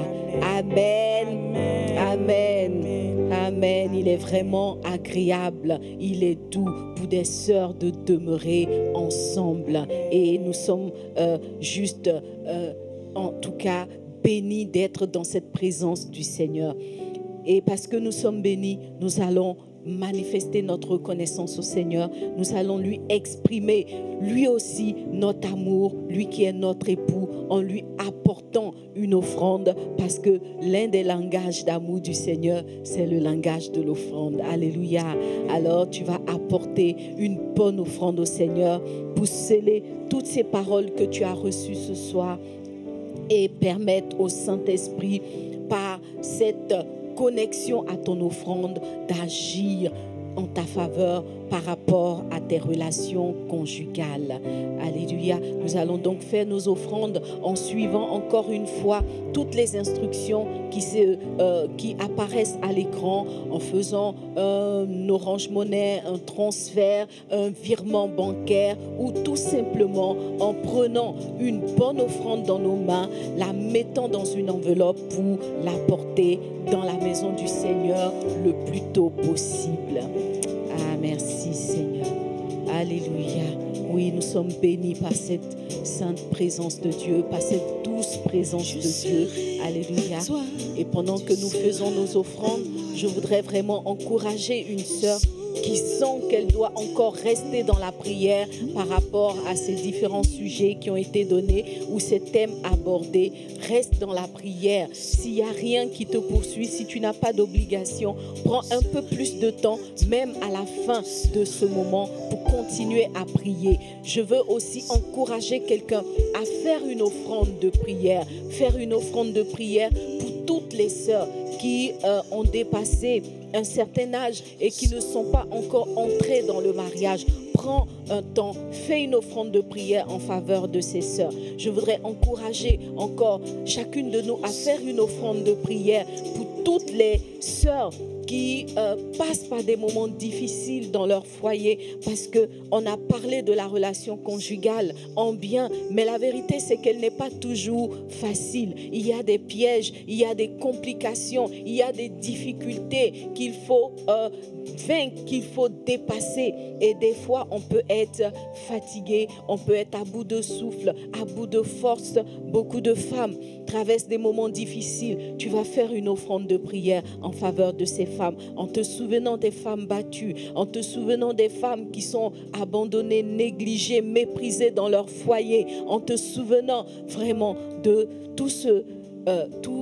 Amen. Amen. Amen. Il est vraiment agréable. Il est doux pour des sœurs de demeurer ensemble. Et nous sommes juste, en tout cas, bénis d'être dans cette présence du Seigneur. Et parce que nous sommes bénis, nous allons manifester notre reconnaissance au Seigneur. Nous allons lui exprimer, lui aussi, notre amour, lui qui est notre époux, en lui apportant une offrande, parce que l'un des langages d'amour du Seigneur, c'est le langage de l'offrande. Alléluia. Alors, tu vas apporter une bonne offrande au Seigneur pour sceller toutes ces paroles que tu as reçues ce soir et permettre au Saint-Esprit, par cette connexion à ton offrande, d'agir en ta faveur par rapport à tes relations conjugales. Alléluia. Nous allons donc faire nos offrandes en suivant encore une fois toutes les instructions qui apparaissent à l'écran, en faisant un Orange Money, un transfert, un virement bancaire, ou tout simplement en prenant une bonne offrande dans nos mains, la mettant dans une enveloppe pour la porter dans la maison du Seigneur le plus tôt possible. Ah, merci Seigneur. Alléluia. Oui, nous sommes bénis par cette sainte présence de Dieu, par cette douce présence de Dieu. Alléluia. Et pendant que nous faisons nos offrandes, je voudrais vraiment encourager une sœur qui sent qu'elle doit encore rester dans la prière par rapport à ces différents sujets qui ont été donnés ou ces thèmes abordés. Reste dans la prière. S'il n'y a rien qui te poursuit, si tu n'as pas d'obligation, prends un peu plus de temps, même à la fin de ce moment, pour continuer à prier. Je veux aussi encourager quelqu'un à faire une offrande de prière. Faire une offrande de prière pour toutes les sœurs qui ont dépassé un certain âge et qui ne sont pas encore entrées dans le mariage. Prends un temps, fais une offrande de prière en faveur de ces sœurs. Je voudrais encourager encore chacune de nous à faire une offrande de prière pour toutes les sœurs qui passent par des moments difficiles dans leur foyer, parce qu'on a parlé de la relation conjugale en bien, mais la vérité c'est qu'elle n'est pas toujours facile. Il y a des pièges, il y a des complications, il y a des difficultés qu'il faut vaincre, qu'il faut dépasser, et des fois on peut être fatigué, on peut être à bout de souffle, à bout de force. Beaucoup de femmes traversent des moments difficiles. Tu vas faire une offrande de prière en faveur de ces femmes, en te souvenant des femmes battues, en te souvenant des femmes qui sont abandonnées, négligées, méprisées dans leur foyer, en te souvenant vraiment de tous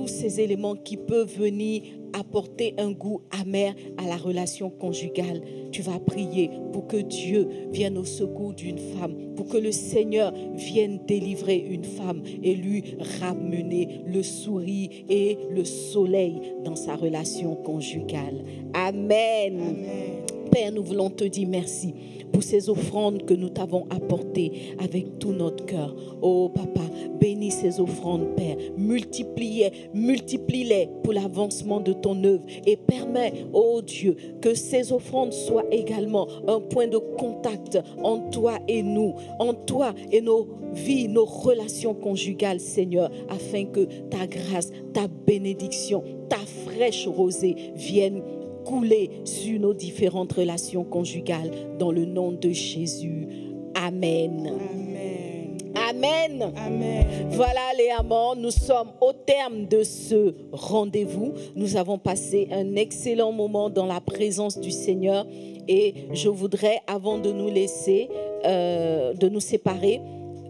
ces éléments qui peuvent venir apporter un goût amer à la relation conjugale. Tu vas prier pour que Dieu vienne au secours d'une femme, pour que le Seigneur vienne délivrer une femme et lui ramener le sourire et le soleil dans sa relation conjugale. Amen. Amen. Père, nous voulons te dire merci pour ces offrandes que nous t'avons apportées avec tout notre cœur. Oh Papa, bénis ces offrandes, Père. Multiplie-les pour l'avancement de ton œuvre, et permets, oh Dieu, que ces offrandes soient également un point de contact entre toi et nous, entre toi et nos vies, nos relations conjugales, Seigneur, afin que ta grâce, ta bénédiction, ta fraîche rosée vienne couler sur nos différentes relations conjugales, dans le nom de Jésus. Amen. Amen. Amen. Amen. Voilà les amants, nous sommes au terme de ce rendez-vous. Nous avons passé un excellent moment dans la présence du Seigneur, et je voudrais, avant de nous laisser, de nous séparer,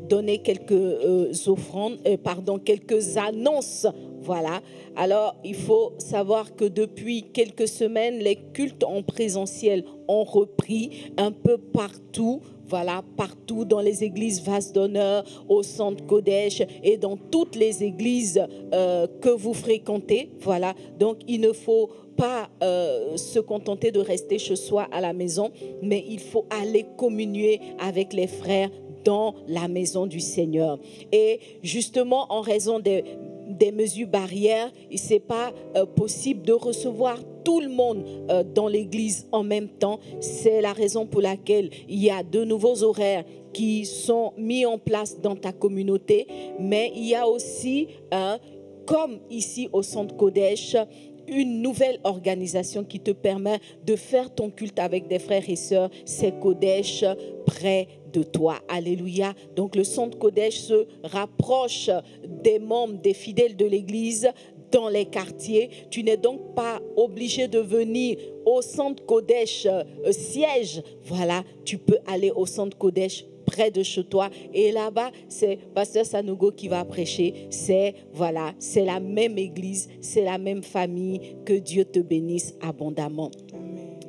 donner quelques quelques annonces. Voilà. Alors, il faut savoir que depuis quelques semaines, les cultes en présentiel ont repris un peu partout. Voilà, partout dans les églises Vase d'Honneur, au Centre Kodesh et dans toutes les églises que vous fréquentez. Voilà, donc il ne faut pas se contenter de rester chez soi à la maison, mais il faut aller communier avec les frères dans la maison du Seigneur. Et justement, en raison des mesures barrières, ce n'est pas possible de recevoir tout le monde dans l'église en même temps. C'est la raison pour laquelle il y a de nouveaux horaires qui sont mis en place dans ta communauté, mais il y a aussi, comme ici au Centre Kodesh, une nouvelle organisation qui te permet de faire ton culte avec des frères et sœurs. C'est Kodesh près de toi. Alléluia. Donc le Centre Kodesh se rapproche des membres, des fidèles de l'église dans les quartiers. Tu n'es donc pas obligé de venir au centre Kodesh siège. Voilà, tu peux aller au centre Kodesh près de chez toi. Et là-bas, c'est Pasteur Sanogo qui va prêcher. C'est la même église, c'est la même famille. Que Dieu te bénisse abondamment.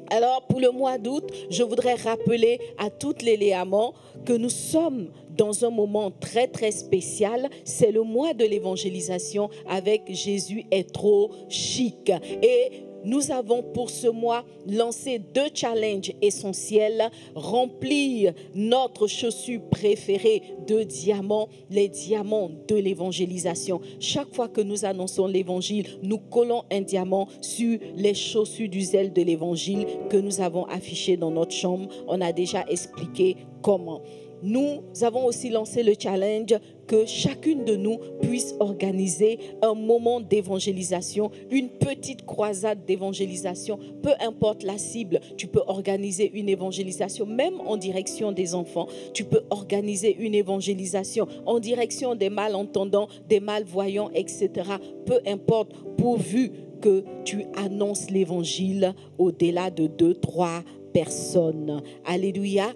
Alors, pour le mois d'août, je voudrais rappeler à toutes les Léamans que nous sommes dans un moment très, très spécial. C'est le mois de l'évangélisation avec Jésus est trop chic. Et nous avons pour ce mois lancé 2 challenges essentiels. Remplir notre chaussure préférée de diamants, les diamants de l'évangélisation. Chaque fois que nous annonçons l'évangile, nous collons un diamant sur les chaussures du zèle de l'évangile que nous avons affiché dans notre chambre. On a déjà expliqué comment. Nous avons aussi lancé le challenge que chacune de nous puisse organiser un moment d'évangélisation, une petite croisade d'évangélisation, peu importe la cible. Tu peux organiser une évangélisation même en direction des enfants. Tu peux organiser une évangélisation en direction des malentendants, des malvoyants, etc. Peu importe, pourvu que tu annonces l'évangile au-delà de 2-3 personnes. Alléluia.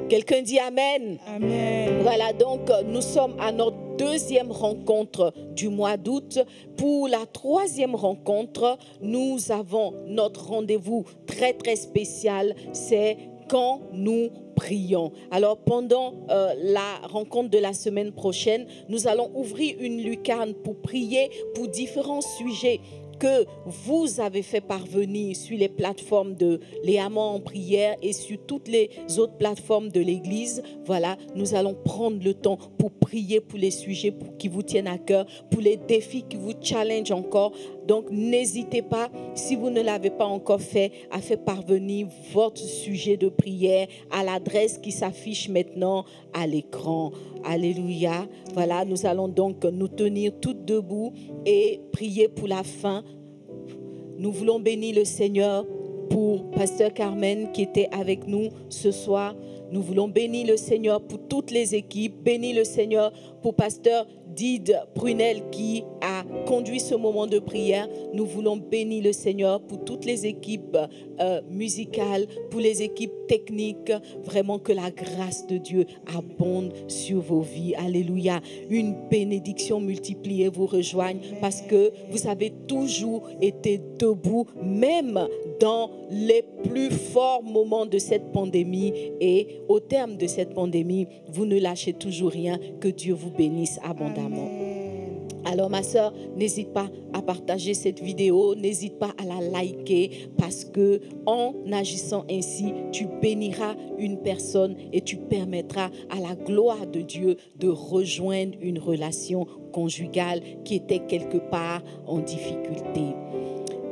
Quelqu'un dit Amen. Amen. Voilà, donc nous sommes à notre 2e rencontre du mois d'août. Pour la 3e rencontre, nous avons notre rendez-vous très très spécial. C'est quand nous prions. Alors pendant la rencontre de la semaine prochaine, nous allons ouvrir une lucarne pour prier pour différents sujets que vous avez fait parvenir sur les plateformes de Léamans en prière et sur toutes les autres plateformes de l'Église. Voilà, nous allons prendre le temps pour prier pour les sujets qui vous tiennent à cœur, pour les défis qui vous challengent encore. Donc, n'hésitez pas, si vous ne l'avez pas encore fait, à faire parvenir votre sujet de prière à l'adresse qui s'affiche maintenant à l'écran. Alléluia. Voilà, nous allons donc nous tenir toutes debout et prier pour la fin. Nous voulons bénir le Seigneur pour Pasteur Carmen qui était avec nous ce soir. Nous voulons bénir le Seigneur pour toutes les équipes. Bénir le Seigneur pour Pasteur Dide Prunel qui a conduit ce moment de prière. Nous voulons bénir le Seigneur pour toutes les équipes musicales, pour les équipes techniques. Vraiment que la grâce de Dieu abonde sur vos vies. Alléluia. Une bénédiction multipliée vous rejoigne parce que vous avez toujours été debout, même dans les plus forts moments de cette pandémie. Et au terme de cette pandémie, vous ne lâchez toujours rien. Que Dieu vous bénisse abondamment. Alors ma soeur, n'hésite pas à partager cette vidéo, n'hésite pas à la liker parce que en agissant ainsi, tu béniras une personne et tu permettras à la gloire de Dieu de rejoindre une relation conjugale qui était quelque part en difficulté.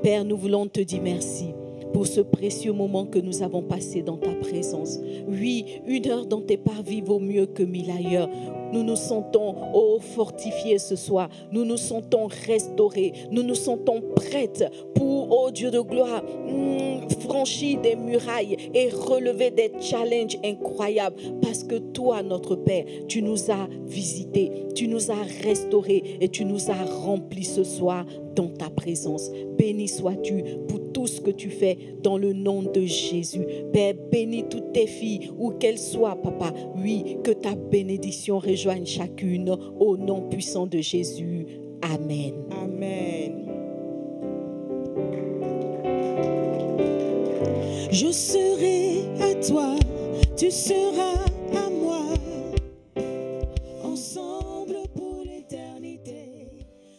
Père, nous voulons te dire merci pour ce précieux moment que nous avons passé dans ta présence. Oui, 1 heure dans tes parvis vaut mieux que 1000 ailleurs. Nous nous sentons fortifiés ce soir. Nous nous sentons restaurés. Nous nous sentons prêtes pour, oh Dieu de gloire, franchir des murailles et relever des challenges incroyables. Parce que toi, notre Père, tu nous as visités, tu nous as restaurés et tu nous as remplis ce soir dans ta présence. Béni sois-tu pour tout ce que tu fais dans le nom de Jésus. Père, bénis toutes tes filles, où qu'elles soient, Papa. Oui, que ta bénédiction rejoigne chacune au nom puissant de Jésus. Amen. Amen. Je serai à toi, tu seras à moi.